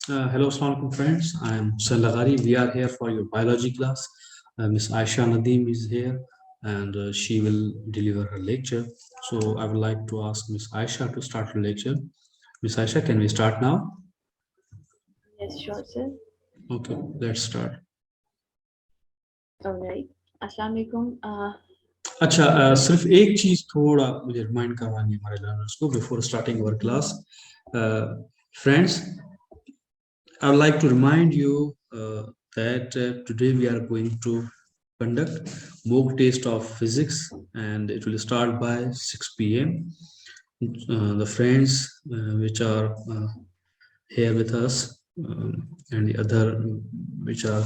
Hello, Assalamualaikum friends. I am Hussain Laghari. We are here for your biology class. Miss Aisha Nadeem is here and she will deliver her lecture. So I would like to ask Miss Aisha to start her lecture. Miss Aisha, can we start now? Yes, sure, sir. Okay, let's start. All right. Assalamu alaikum. अच्छा सिर्फ एक चीज थोड़ा मुझे remind करवानी है हमारे learners को before starting our class friends I would like to remind you that today we are going to conduct mock test of physics and it will start by 6 p.m. The friends which are here with us and the other which are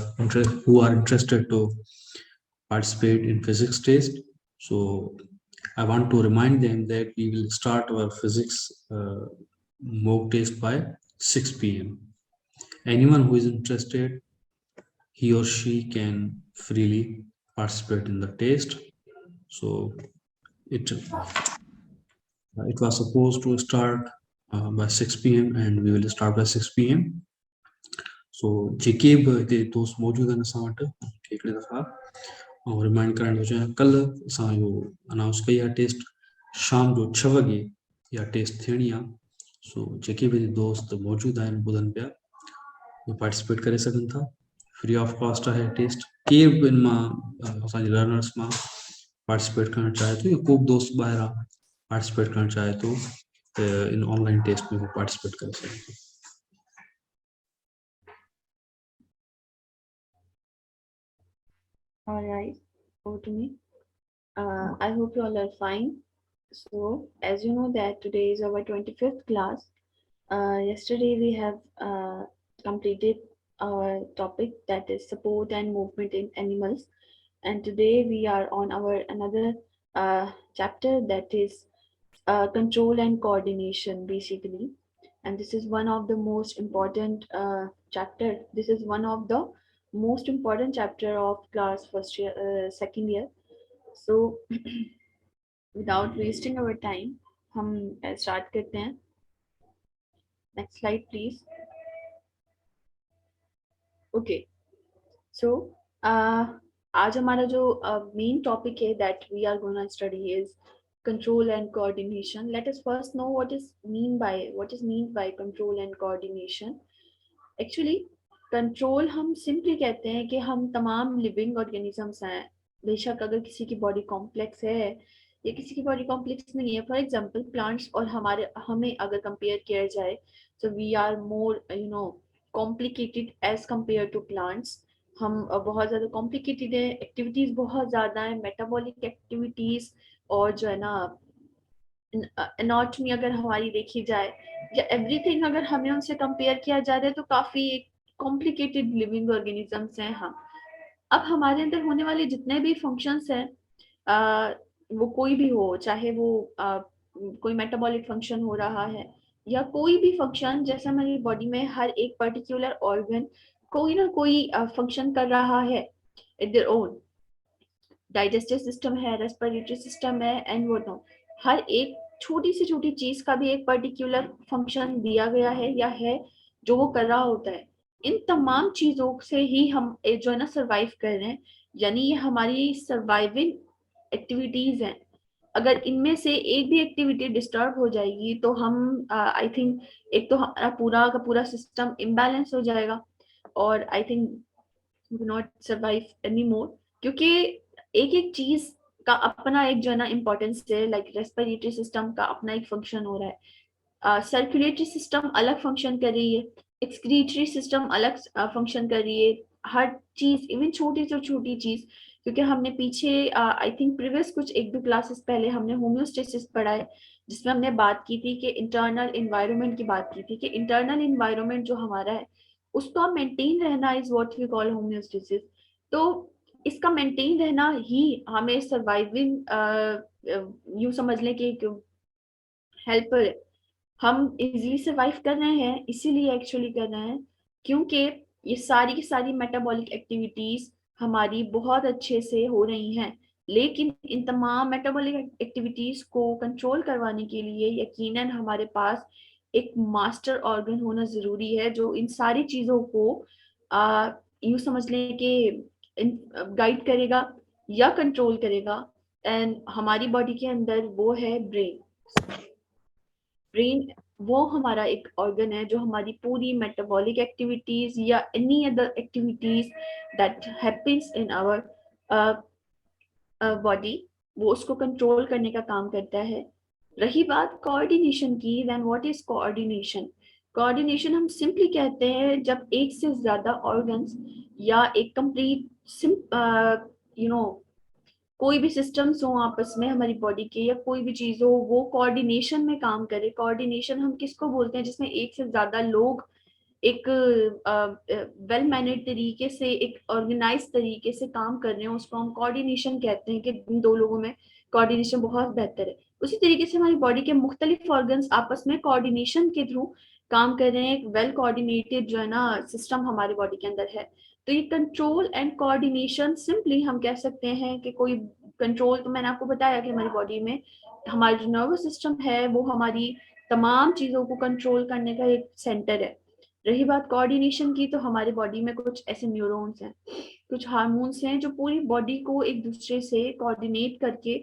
who are interested to participate in physics test. So I want to remind them that we will start our physics mock test by 6 p.m. Anyone who is interested, he or she can freely participate in the test. So it was supposed to start by 6 p.m. and we will start by 6 p.m. So जेके बि हिते दोस्त मौजूदु आहिनि असां वटि हिकिड़े दफ़ा ऐं remind करण थो चाहियां कल्ह असां इहो अनाउंस कई आहे टेस्ट शाम जो 6 वॻे इहा टेस्ट थियणी आहे सो जेके बि दोस्त मौजूदु आहिनि ॿुधनि पिया उहे पार्टिसिपेट करे सघनि था फ्री ऑफ कॉस्ट आहे टेस्ट केर बि इन मां असांजे लर्नर्स मां पार्टिसिपेट करणु चाहे थो या को बि दोस्त ॿाहिरां पार्टिसिपेट करणु चाहे थो त इन ऑनलाइन टेस्ट में उहो पार्टिसिपेट करे सघे थो all right. Over to me. I hope you all are fine. So, as you know that today is our 25th class. Yesterday we have completed our topic that is support and movement in animals, and today we are on our another chapter that is control and coordination basically, and this is one of the most important chapter. This is one of the most important chapter of class first year, second year. So without wasting our time, हम start करते हैं. Next slide, please. Okay, so आज हमारा जो main topic है that we are going to study is control and coordination. Let us first know what is mean by control and coordination. Actually, control हम simply कहते हैं कि हम तमाम लिविंग ऑर्गेनिजम्स हैं, बेशक अगर किसी की बॉडी कॉम्प्लेक्स है या किसी की बॉडी कॉम्प्लेक्स नहीं है. फॉर एग्जांपल प्लांट्स और हमें अगर कंपेयर किया जाए, so we are more complicated as compare to plants. हम बहुत ज़्यादा कॉम्प्लिकेटेड है, एक्टिविटीज़ बहुत ज़्यादा है, मेटाबॉलिक एक्टिविटीज़, और जो है ना एनाटॉमी अगर हमारी देखी जाए या एवरीथिंग अगर हमें उनसे कंपेयर किया जा रहा है तो काफ़ी कॉम्प्लिकेटेड लिविंग ऑर्गेनिजम्स हैं हम. अब हमारे अंदर होने वाले जितने भी फंक्शंस हैं, वो कोई भी हो, चाहे वो कोई मेटाबॉलिक फंक्शन हो रहा है या कोई भी फंक्शन, जैसे हमारी बॉडी में हर एक पर्टिकुलर ऑर्गन कोई ना कोई फंक्शन कर रहा है eight their own. Digestive system है, रेस्पिरेटरी सिस्टम है, एंड वो नो हर एक छोटी से छोटी चीज का भी एक पर्टिकुलर फंक्शन दिया गया है या है जो वो कर रहा होता है. इन तमाम चीजों से ही हम जो है ना सर्वाइव कर रहे हैं, यानी ये हमारी सर्वाइविंग एक्टिविटीज हैं. अगर इनमें से एक भी एक्टिविटी डिस्टर्ब हो जाएगी तो हम आई थिंक एक तो हमारा पूरा का पूरा सिस्टम इम्बैलेंस हो जाएगा और I think we not survive any more, क्योंकि एक एक चीज का अपना एक जो है ना इम्पोर्टेंस है. लाइक रेस्पिरेटरी सिस्टम का अपना एक फंक्शन हो रहा है, सर्कुलेटरी सिस्टम अलग फंक्शन कर रही है, एक्सक्रीटरी सिस्टम अलग फंक्शन कर रही है. हर चीज, इवन छोटी से छोटी चीज, क्योंकि हमने पीछे आई थिंक प्रीवियस कुछ एक दो क्लासेस पहले हमने होम्योस्टेसिस पढ़ा है, जिसमें हमने बात की थी कि इंटरनल इन्वायरमेंट की बात की थी कि इंटरनल इन्वायरमेंट जो हमारा है उसका मेंटेन रहना is what we call homeostasis. तो इसका मेंटेन रहना ही हमें सर्वाइविंग यूं समझ लें कि हेल्पर है. हम इजीली सर्वाइव कर रहे हैं, इसीलिए एक्चुअली कर रहे हैं क्योंकि ये सारी की सारी मेटाबॉलिक एक्टिविटीज हमारी बहुत अच्छे से हो रही हैं. लेकिन इन तमाम मेटाबॉलिक एक्टिविटीज को कंट्रोल करवाने के लिए यकीनन हमारे पास एक मास्टर ऑर्गन होना जरूरी है जो इन सारी चीजों को यूं समझ लें कि गाइड करेगा या कंट्रोल करेगा। एंड हमारी बॉडी के अंदर वो है ब्रेन। ब्रेन वो हमारा एक ऑर्गन है जो हमारी पूरी मेटाबॉलिक एक्टिविटीज या any other activities that happens in our body, वो उसको कंट्रोल करने का काम करता है। रही बात कोऑर्डिनेशन की, then what is coordination? Coordination हम सिंपली कहते हैं जब एक से ज्यादा ऑर्गन्स या एक कंप्लीट यू नो कोई भी सिस्टम्स हो आपस में हमारी बॉडी के, या कोई भी चीज हो वो कोऑर्डिनेशन में काम करे। कोऑर्डिनेशन हम किसको बोलते हैं? जिसमें एक से ज्यादा लोग एक वेल मैनेड तरीके से, एक ऑर्गेनाइज तरीके से काम कर रहे हैं, उसको हम कोऑर्डिनेशन कहते हैं कि इन दो लोगों में कोऑर्डिनेशन बहुत बेहतर है। उसी तरीके से हमारी बॉडी के मुख्तलिफ ऑर्गन्स आपस में कोऑर्डिनेशन के थ्रू काम कर रहे हैं। एक वेल कोऑर्डिनेटेड जो है ना सिस्टम हमारी बॉडी के अंदर है। तो ये कंट्रोल एंड कोऑर्डिनेशन सिंपली हम कह सकते हैं कि कोई कंट्रोल, तो मैंने आपको बताया कि हमारी बॉडी में हमारा जो नर्वस सिस्टम है वो हमारी तमाम चीजों को कंट्रोल करने का एक सेंटर है। रही बात कोऑर्डिनेशन की, तो हमारी बॉडी में कुछ ऐसे न्यूरॉन्स हैं, कुछ हार्मोन्स हैं जो पूरी बॉडी को एक दूसरे से कोऑर्डिनेट करके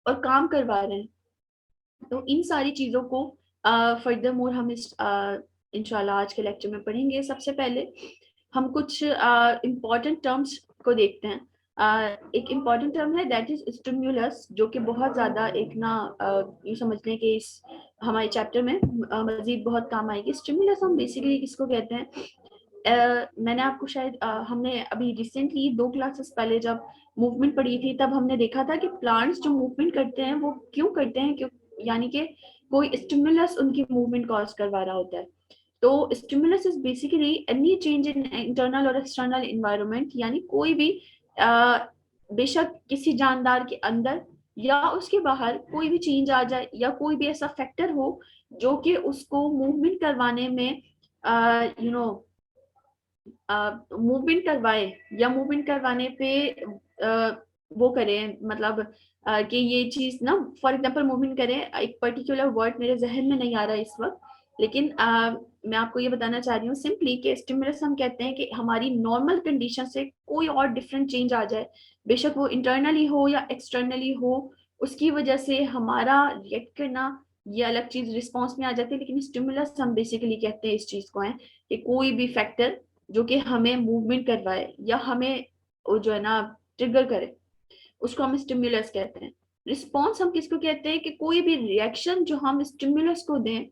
और काम करवा रहे हैं। तो इन सारी चीजों को फर्दर मोर हम इस इंशाल्लाह आज के लेक्चर में पढ़ेंगे। सबसे पहले हम कुछ इम्पॉर्टेंट टर्म्स को देखते हैं। एक इम्पॉर्टेंट टर्म है दैट इज स्टिमुलस, जो कि बहुत ज्यादा एक ना ये समझ लें कि इस हमारे चैप्टर में मजीद बहुत काम आएगी। स्टिमुलस हम बेसिकली किसको कहते हैं? मैंने आपको शायद हमने अभी रिसेंटली 2 क्लासेस पहले जब मूवमेंट पढ़ी थी तब हमने देखा था कि प्लांट्स जो मूवमेंट करते हैं वो क्यों करते हैं, क्यों यानी कि कोई स्टिमुलस उनकी मूवमेंट कॉज करवा रहा होता है। तो stimulus is basically any change in internal और एक्सटर्नल इन्वायरमेंट, यानी कोई भी बेशक किसी जानदार के अंदर या उसके बाहर कोई भी चेंज आ जाए, या कोई भी ऐसा फैक्टर हो जो कि उसको मूवमेंट करवाने में मूवमेंट करवाए, या मूवमेंट करवाने पे वो करें, मतलब कि ये चीज ना फॉर एग्जांपल मूवमेंट करें। एक पर्टिकुलर वर्ड मेरे जहन में नहीं आ रहा इस वक्त, लेकिन मैं आपको ये बताना चाह रही हूँ सिंपली कि स्टिमुलस हम कहते हैं कि हमारी नॉर्मल कंडीशन से कोई और डिफरेंट चेंज आ जाए, बेशक वो इंटरनली हो या एक्सटर्नली हो, उसकी वजह से हमारा रिएक्ट करना ये अलग चीज रिस्पॉन्स में आ जाती है। लेकिन स्टिमुलस हम बेसिकली कहते हैं इस चीज को है कि कोई भी फैक्टर जो कि हमें मूवमेंट करवाए या हमें वो जो है ना ट्रिगर करे, उसको हम स्टिमुलस कहते हैं। रिस्पॉन्स हम किसको कहते हैं? कि कोई भी रिएक्शन जो हम स्टिमुलस को दें।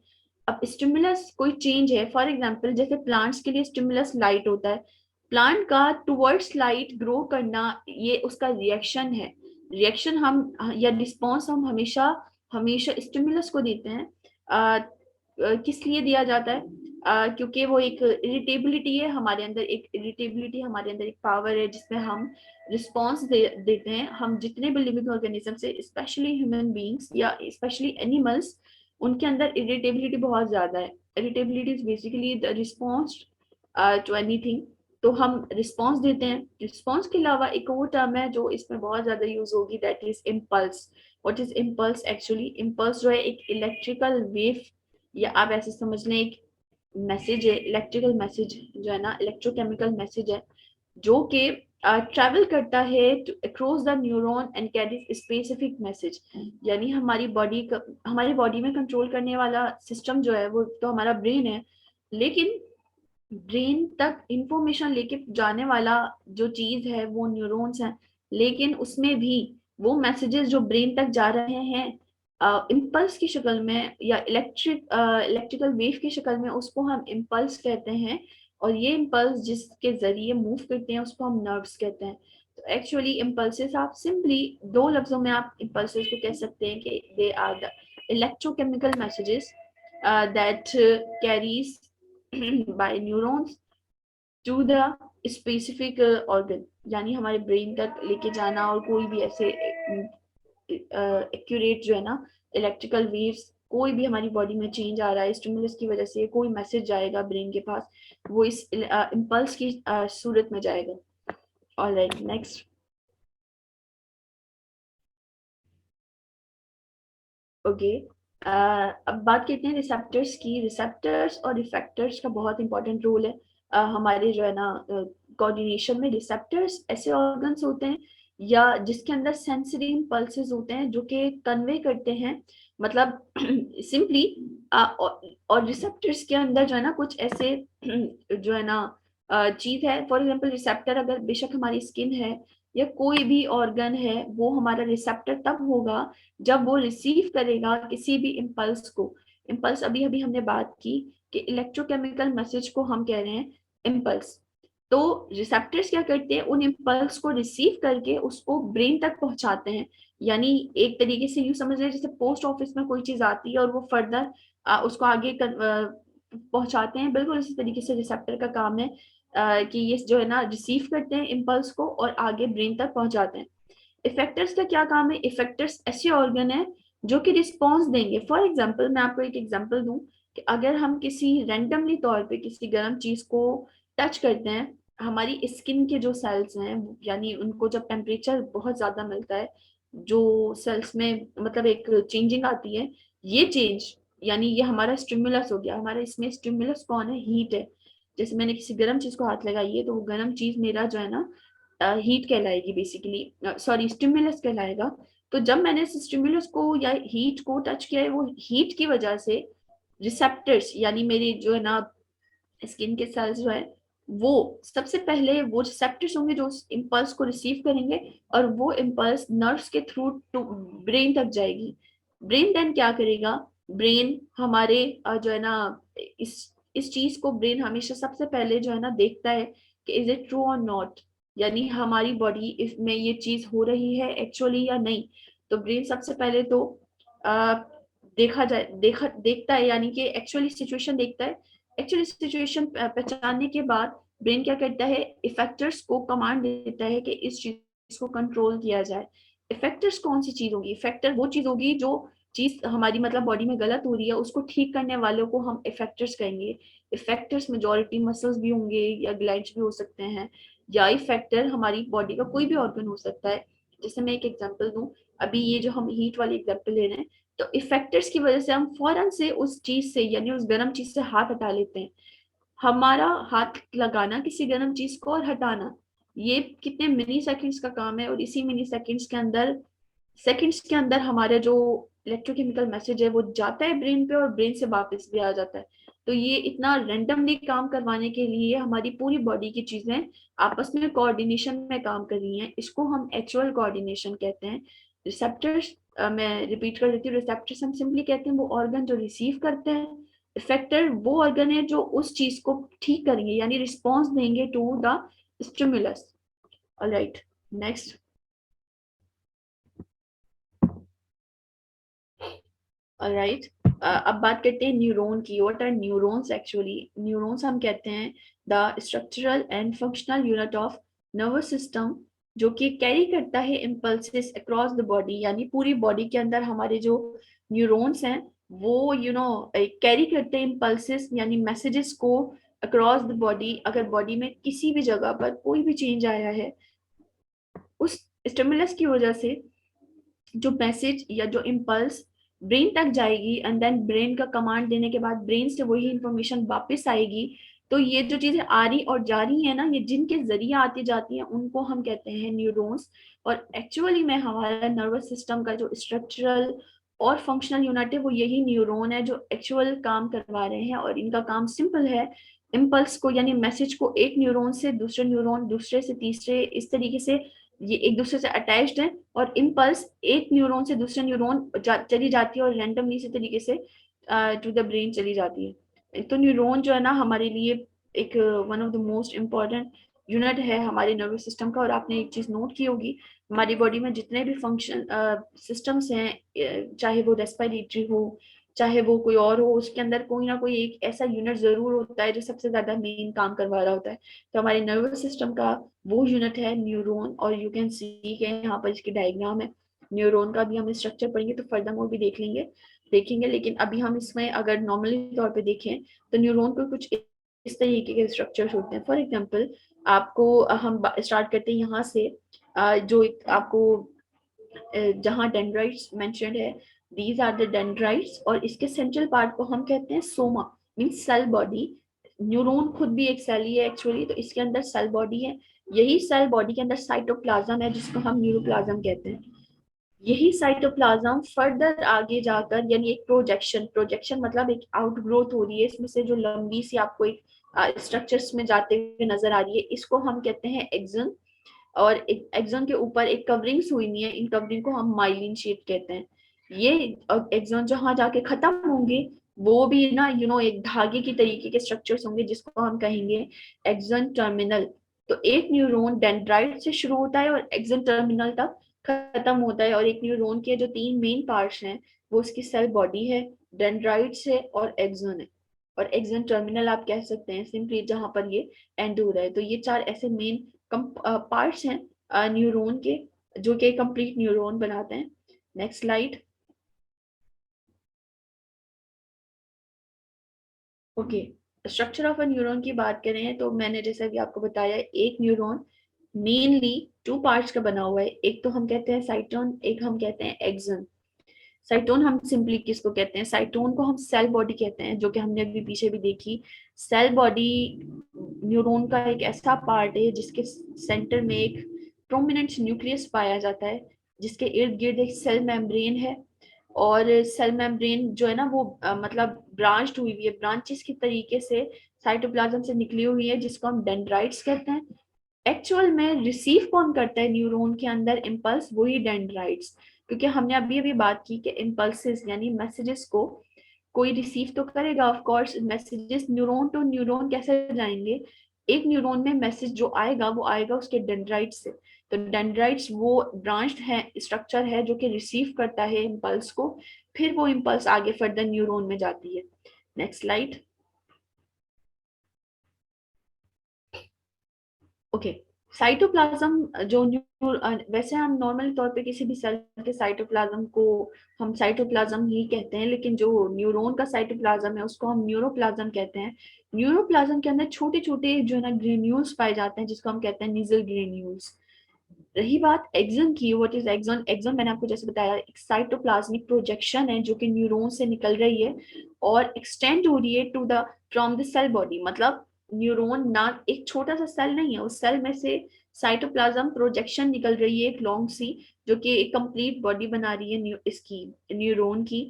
अब स्टिमुलस कोई चेंज है, फॉर एग्जांपल जैसे प्लांट्स के लिए स्टिमुलस लाइट होता है। प्लांट का टुवर्ड्स लाइट ग्रो करना ये उसका रिएक्शन है। रिएक्शन हम या रिस्पॉन्स हम हमेशा हमेशा स्टिमुलस को देते हैं। किस लिए दिया जाता है? क्योंकि वो एक इरिटेबिलिटी है हमारे अंदर, एक इरिटेबिलिटी हमारे अंदर एक पावर है जिसमें हम रिस्पॉन्स देते हैं। हम जितने भी लिविंग ऑर्गेनिज्म से, स्पेशली ह्यूमन बींग्स या स्पेशली एनिमल्स, उनके अंदर इरिटेबिलिटी बहुत ज्यादा है। Irritability is basically the response to anything. तो हम रिस्पॉन्स देते हैं। रिस्पॉन्स के अलावा एक और टर्म है जो इसमें बहुत ज्यादा यूज होगी, that is impulse. What is impulse? Actually impulse जो है एक इलेक्ट्रिकल वेव, या आप ऐसे समझ लें एक मैसेज है, इलेक्ट्रिकल मैसेज जो है ना, इलेक्ट्रोकेमिकल मैसेज है जो कि ट्रैवल करता है across the neuron and carries specific message. यानी हमारी बॉडी में कंट्रोल करने वाला सिस्टम जो है वो तो हमारा ब्रेन है, लेकिन ब्रेन तक इंफॉर्मेशन लेके जाने वाला जो चीज है वो न्यूरॉन्स है। लेकिन उसमें भी वो मैसेजेस जो ब्रेन तक जा रहे हैं इम्पल्स की शक्ल में या इलेक्ट्रिकल वेव की शक्ल में, उसको हम इम्पल्स कहते हैं। और ये इम्पल्स जिसके जरिए मूव करते हैं उसको हम नर्व्स कहते हैं। तो एक्चुअली इम्पल्सेस आप सिंपली 2 लफ्जों में आप इम्पल्सेस को कह सकते हैं कि they are the electrochemical messages that carries by neurons to the specific organ, यानी हमारे ब्रेन तक लेके जाना। और कोई भी ऐसे एक्यूरेट जो है ना इलेक्ट्रिकल वेव्स, कोई भी हमारी बॉडी में चेंज आ रहा है स्टिमुलस की वजह से, कोई मैसेज जाएगा ब्रेन के पास, वो इस इम्पल्स की सूरत में जाएगा। Alright, next. ओके, अब बात करते हैं रिसेप्टर्स की। रिसेप्टर्स और इफेक्टर्स का बहुत इंपॉर्टेंट रोल है हमारे जो है ना कोऑर्डिनेशन में। रिसेप्टर्स ऐसे ऑर्गन्स होते हैं या जिसके अंदर सेंसरी इम्पल्सेस होते हैं जो कि कन्वे करते हैं, मतलब सिंपली। और रिसेप्टर्स के अंदर जो है ना कुछ ऐसे जो है ना चीज है। फॉर एग्जांपल रिसेप्टर अगर बेशक हमारी स्किन है या कोई भी ऑर्गन है, वो हमारा रिसेप्टर तब होगा जब वो रिसीव करेगा किसी भी इम्पल्स को। इम्पल्स अभी अभी हमने बात की कि इलेक्ट्रोकेमिकल मैसेज को हम कह रहे हैं इम्पल्स। तो रिसेप्टर्स क्या करते हैं, उन इम्पल्स को रिसीव करके उसको ब्रेन तक पहुंचाते हैं। यानी एक तरीके से यूं समझ रहे जैसे पोस्ट ऑफिस में कोई चीज आती है और वो फर्दर उसको आगे पहुंचाते हैं, बिल्कुल इसी तरीके से रिसेप्टर का काम है कि ये जो है ना रिसीव करते हैं इम्पल्स को और आगे ब्रेन तक पहुंचाते हैं। इफेक्टर्स का क्या काम है? इफेक्टर्स ऐसे ऑर्गन है जो कि रिस्पॉन्स देंगे। फॉर एग्जाम्पल मैं आपको एक एग्जाम्पल दूं कि अगर हम किसी रैंडमली तौर पे किसी गर्म चीज को टच करते हैं, हमारी स्किन के जो सेल्स हैं, यानी उनको जब टेम्परेचर बहुत ज्यादा मिलता है, जो सेल्स में मतलब एक चेंजिंग आती है, ये चेंज यानी ये हमारा स्टिमुलस हो गया। हमारा इसमें स्टिमुलस कौन है? हीट है। जैसे मैंने किसी गर्म चीज को हाथ लगाई है तो वो गर्म चीज मेरा जो है ना हीट कहलाएगी, बेसिकली सॉरी स्टिमुलस कहलाएगा। तो जब मैंने इस स्टिमुलस को या हीट को टच किया है, वो हीट की वजह से रिसेप्टर्स यानी मेरी जो है ना स्किन के सेल्स जो है, वो सबसे पहले वो रिसेप्टर्स होंगे जो उस इम्पल्स को रिसीव करेंगे और वो इम्पल्स नर्व्स के थ्रू टू ब्रेन तक जाएगी। ब्रेन देन क्या करेगा? ब्रेन हमारे जो है ना इस चीज को ब्रेन हमेशा सबसे पहले जो है ना देखता है कि इज इट ट्रू और नॉट, यानी हमारी बॉडी इसमें ये चीज हो रही है एक्चुअली या नहीं। तो ब्रेन सबसे पहले तो आ, देखता है, यानी कि एक्चुअली सिचुएशन देखता है। एक्चुअली सिचुएशन पहचानने के बाद ब्रेन क्या करता है? इफेक्टर्स को कमांड देता है कि इस चीज को कंट्रोल किया जाए। इफेक्टर्स कौन सी चीज होगी? इफेक्टर वो चीज होगी जो चीज हमारी मतलब बॉडी में गलत हो रही है, उसको ठीक करने वालों को हम इफेक्टर्स कहेंगे। इफेक्टर्स मेजोरिटी मसल्स भी होंगे या ग्लैंड्स भी हो सकते हैं, या इफेक्टर हमारी बॉडी का कोई भी ऑर्गन हो सकता है। जैसे मैं एक एग्जांपल दूं, अभी ये जो हम हीट वाली एग्जांपल ले रहे हैं, तो इफेक्टर्स की वजह से हम फौरन से उस चीज से यानी उस गर्म चीज से हाथ हटा लेते हैं। हमारा हाथ लगाना किसी गर्म चीज को और हटाना, ये कितने मिनी सेकंड्स का काम है, और इसी मिनी सेकंड्स के अंदर हमारा जो इलेक्ट्रोकेमिकल मैसेज है वो जाता है ब्रेन पे और ब्रेन से वापस भी आ जाता है। तो ये इतना रैंडमली काम करवाने के लिए हमारी पूरी बॉडी की चीजें आपस में कोऑर्डिनेशन में काम कर रही हैं, इसको हम एक्चुअल कोऑर्डिनेशन कहते हैं। रिसेप्टर्स, मैं रिपीट कर देती हूँ, रिसेप्टर्स हम सिंपली कहते हैं वो ऑर्गन जो रिसीव करते हैं। इफेक्टर वो ऑर्गन है जो उस चीज को ठीक करेंगे यानी रिस्पॉन्स देंगे to the stimulus. Alright, next. Alright, अब बात करते हैं न्यूरॉन की। What are neurons? Actually neurons हम कहते हैं the structural and functional unit of nervous system, जो कि कैरी करता है इम्पल्सेस अक्रॉस द बॉडी। यानी पूरी बॉडी के अंदर हमारे जो न्यूरॉन्स हैं वो कैरी करते हैं इम्पल्सेस यानी मैसेजेस को अक्रॉस द बॉडी। अगर बॉडी में किसी भी जगह पर कोई भी चेंज आया है, उस स्टिमुलस की वजह से जो मैसेज या जो इम्पल्स ब्रेन तक जाएगी एंड देन ब्रेन का कमांड देने के बाद ब्रेन से वही इंफॉर्मेशन वापस आएगी। तो ये जो चीजें आ रही और जा रही है ना, ये जिनके जरिए आती जाती हैं उनको हम कहते हैं न्यूरॉन्स। और एक्चुअली में हमारा नर्वस सिस्टम का जो स्ट्रक्चरल और फंक्शनल यूनिट है वो यही न्यूरॉन है जो एक्चुअल काम करवा रहे हैं। और इनका काम सिंपल है, इम्पल्स को यानी मैसेज को एक न्यूरॉन से दूसरे न्यूरॉन, दूसरे से तीसरे, इस तरीके से ये एक दूसरे से अटैच्ड है। और इम्पल्स एक न्यूरॉन से दूसरे न्यूरॉन चली जाती है और रैंडमली इसी तरीके से टू द ब्रेन चली जाती है। तो न्यूरॉन जो है ना हमारे लिए एक one of the most important unit है हमारे नर्वस सिस्टम का। और आपने एक चीज नोट की होगी, हमारी बॉडी में जितने भी फंक्शन सिस्टम्स हैं, चाहे वो रेस्पिरेटरी हो चाहे वो कोई और हो, उसके अंदर कोई ना कोई एक ऐसा यूनिट जरूर होता है जो सबसे ज्यादा मेन काम करवा रहा होता है। तो हमारे नर्वस सिस्टम का वो यूनिट है न्यूरॉन। और यू कैन सी के यहाँ पर इसकी डायग्राम है। न्यूरॉन का भी हम स्ट्रक्चर पढ़ेंगे तो फर्दर मोर भी देखेंगे, लेकिन अभी हम इसमें अगर नॉर्मली तौर पे देखें तो न्यूरॉन को कुछ इस तरीके के स्ट्रक्चर्स होते हैं। फॉर एग्जांपल आपको हम स्टार्ट करते हैं यहाँ से, जो आपको जहाँ डेंड्राइट्स मेंशन्ड है दीज आर द डेंड्राइट्स, और इसके सेंट्रल पार्ट को हम कहते हैं soma, means cell body. Neuron खुद भी एक सेल ही है एक्चुअली, तो इसके अंदर सेल बॉडी है। यही सेल बॉडी के अंदर साइटोप्लाज्म है जिसको हम न्यूरोप्लाज्म कहते हैं। यही साइटोप्लाज्म फर्दर आगे जाकर, यानी एक प्रोजेक्शन, प्रोजेक्शन मतलब एक आउटग्रोथ हो रही है इसमें से, जो लंबी सी आपको एक स्ट्रक्चर्स में जाते हुए नजर आ रही है, इसको हम कहते हैं एक्सन। और एक एक्सन के ऊपर एक कवरिंग्स हुई हुई है, इन कवरिंग को हम माइलिन शीट कहते हैं। ये एक्सन जहां जाके खत्म होंगे, वो भी ना एक धागे की तरीके के स्ट्रक्चर्स होंगे जिसको हम कहेंगे एक्सन टर्मिनल। तो एक न्यूरॉन डेंड्राइट से शुरू होता है और एक्सन टर्मिनल तक खत्म होता है। और एक न्यूरॉन के जो 3 मेन पार्ट्स हैं, वो उसकी सेल बॉडी है, डेंड्राइट्स है और एक्सन है। और एक्सन टर्मिनल आप कह सकते हैं सिंपली जहां पर ये एंड हो रहा है। तो ये 4 ऐसे मेन पार्ट्स हैं न्यूरॉन के, जो कि कंप्लीट न्यूरॉन बनाते हैं। Next slide. Okay, structure of a neuron की बात करें तो मैंने जैसे अभी आपको बताया, एक न्यूरॉन मेनली 2 पार्ट्स का बना हुआ है। एक तो हम कहते हैं साइटोन, एक हम कहते हैं एक्सन। साइटोन हम सिंपली किसको कहते हैं, साइटोन को हम सेल बॉडी कहते हैं, जो कि हमने अभी पीछे भी देखी। सेल बॉडी न्यूरॉन का एक ऐसा पार्ट है जिसके सेंटर में एक प्रोमिनेंट न्यूक्लियस पाया जाता है, जिसके इर्द गिर्द एक सेल मेम्ब्रेन है। और सेल मेम्ब्रेन जो है ना वो मतलब ब्रांच्ड हुई हुई है, ब्रांचेस की तरीके से साइटोप्लाज्म से निकली हुई है, जिसको हम डेंड्राइट्स कहते हैं। एक्चुअल में रिसीव कौन करता है न्यूरॉन के अंदर इम्पल्स, वही डेंड्राइट्स। क्योंकि हमने अभी अभी बात की कि इम्पल्सेस यानी मैसेजेस को कोई रिसीव तो करेगा, of course. Messages neuron to neuron कैसे जाएंगे, एक न्यूरॉन में मैसेज जो आएगा वो आएगा उसके डेंड्राइट से। तो डेंड्राइट्स वो ब्रांच्ड है स्ट्रक्चर है जो कि रिसीव करता है इम्पल्स को, फिर वो इम्पल्स आगे फर्दर न्यूरॉन में जाती है। Next slide. ओके, साइटोप्लाज्म जो वैसे हम नॉर्मल तौर पे किसी भी सेल के साइटोप्लाज्म को हम साइटोप्लाज्म ही कहते हैं, लेकिन जो न्यूरॉन का साइटोप्लाज्म है उसको हम न्यूरोप्लाज्म कहते हैं। न्यूरोप्लाज्म के अंदर छोटे छोटे जो है ना ग्रेन्यूल्स पाए जाते हैं, जिसको हम कहते हैं निजल ग्रेन्यूल्स। रही बात एक्सन की, व्हाट इज एक्सन? एक्सन मैंने आपको जैसे बताया, एक साइटोप्लाज्मिक प्रोजेक्शन है जो कि न्यूरॉन से निकल रही है और एक्सटेंड हो रही है to the from the cell body. मतलब न्यूरॉन ना एक छोटा सा सेल नहीं है, उस सेल में से साइटोप्लाज्म प्रोजेक्शन निकल रही है एक लॉन्ग सी, जो कि एक कंप्लीट बॉडी बना रही है इसकी न्यूरॉन की।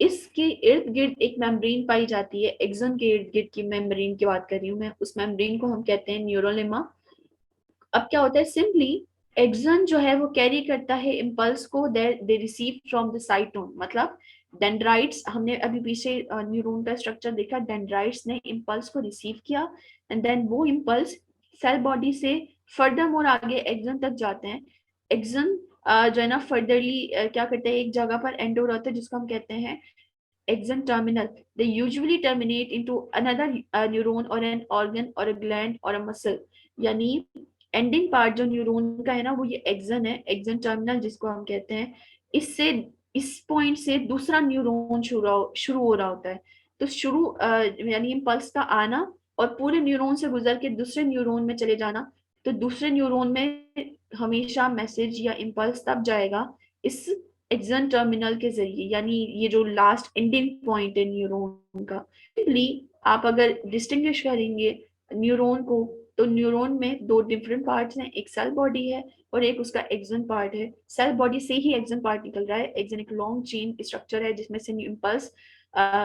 इसके इर्द गिर्द एक मेम्ब्रेन पाई जाती है, एक्सन के इर्द गिर्द की मेम्ब्रेन की बात कर रही हूँ मैं। उस मेम्ब्रेन को हम कहते हैं न्यूरोलेमा। अब क्या होता है, सिंपली एक्सन जो है वो कैरी करता है इम्पल्स को, दे रिसीव फ्रॉम द साइटोन। मतलब डेंड्राइट्स, हमने अभी पीछे न्यूरॉन का स्ट्रक्चर देखा, डेंड्राइट्स ने इम्पल्स को रिसीव किया एंड देन वो इम्पल्स सेल बॉडी से फर्दर मोर आगे एक्सन तक जाते हैं। एक्सन जो है ना फर्दरली क्या करते हैं, एक जगह पर एंड हो होता है जिसको हम कहते हैं action terminal. They usually terminate into another neuron और एन ऑर्गन और अ ग्लैंड और अ मसल। यानी एंडिंग पार्ट जो न्यूरॉन का है ना वो ये एक्सन है, एक्सन टर्मिनल जिसको हम कहते हैं। इससे इस पॉइंट से दूसरा न्यूरॉन शुरू हो रहा होता है। तो शुरू यानी इम्पल्स का आना और पूरे न्यूरॉन से गुजर के दूसरे न्यूरॉन में चले जाना। तो दूसरे न्यूरॉन में हमेशा मैसेज या इम्पल्स तब जाएगा इस एक्सन टर्मिनल के जरिए, यानी ये जो लास्ट एंडिंग पॉइंट है न्यूरॉन का। सिंपली आप अगर डिस्टिंग्विश करेंगे न्यूरॉन को, तो न्यूरॉन में 2 डिफरेंट पार्ट्स हैं, एक सेल बॉडी है और एक उसका एक्सन पार्ट है। सेल बॉडी से ही एक्सन पार्ट निकल रहा है। एक्सन एक लॉन्ग चेन स्ट्रक्चर है जिसमें से इम्पल्स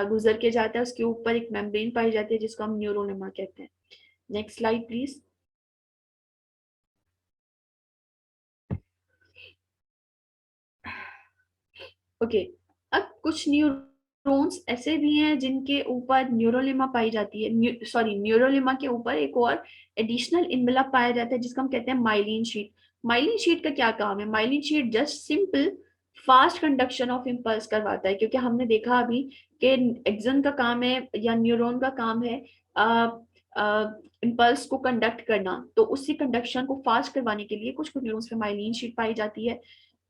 गुजर के जाता है, उसके ऊपर एक मेम्ब्रेन पाई जाती है जिसको हम न्यूरोलेमा कहते हैं। Next slide please. ओके, अब कुछ न्यूरॉन्स ऐसे भी हैं जिनके ऊपर न्यूरोलिमा पाई जाती है, सॉरी न्यूरोलिमा के ऊपर एक और एडिशनल इन्वेलप पाया जाता है जिसको हम कहते हैं माइलिन शीट। माइलिन शीट का क्या काम है? Myelin sheath just simple fast conduction of impulse करवाता है, क्योंकि हमने देखा अभी कि एक्सन का काम है या न्यूरॉन का काम है इम्पल्स को कंडक्ट करना। तो उसी कंडक्शन को फास्ट करवाने के लिए कुछ कुछ न्यूरॉन्स में माइलिन शीट पाई जाती है।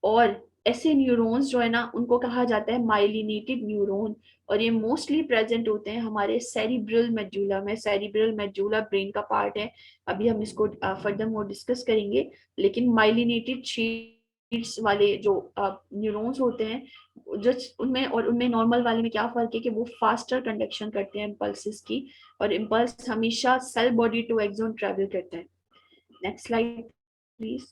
और ऐसे न्यूरॉन्स जो है ना उनको कहा जाता है माइलिनेटेड न्यूरॉन। और ये मोस्टली प्रेजेंट होते हैं हमारे सेरिब्रल मेडुला में। सेरिब्रल मेडुला ब्रेन का पार्ट है, अभी हम इसको फर्दर मोर डिस्कस करेंगे। लेकिन माइलिनेटेड शीट वाले जो न्यूरॉन्स होते हैं जो उनमें और उनमें नॉर्मल वाले में क्या फर्क है कि वो फास्टर कंडक्शन करते हैं इम्पल्सिस की, और इम्पल्स हमेशा cell body to axon travel करते हैं। Next slide please.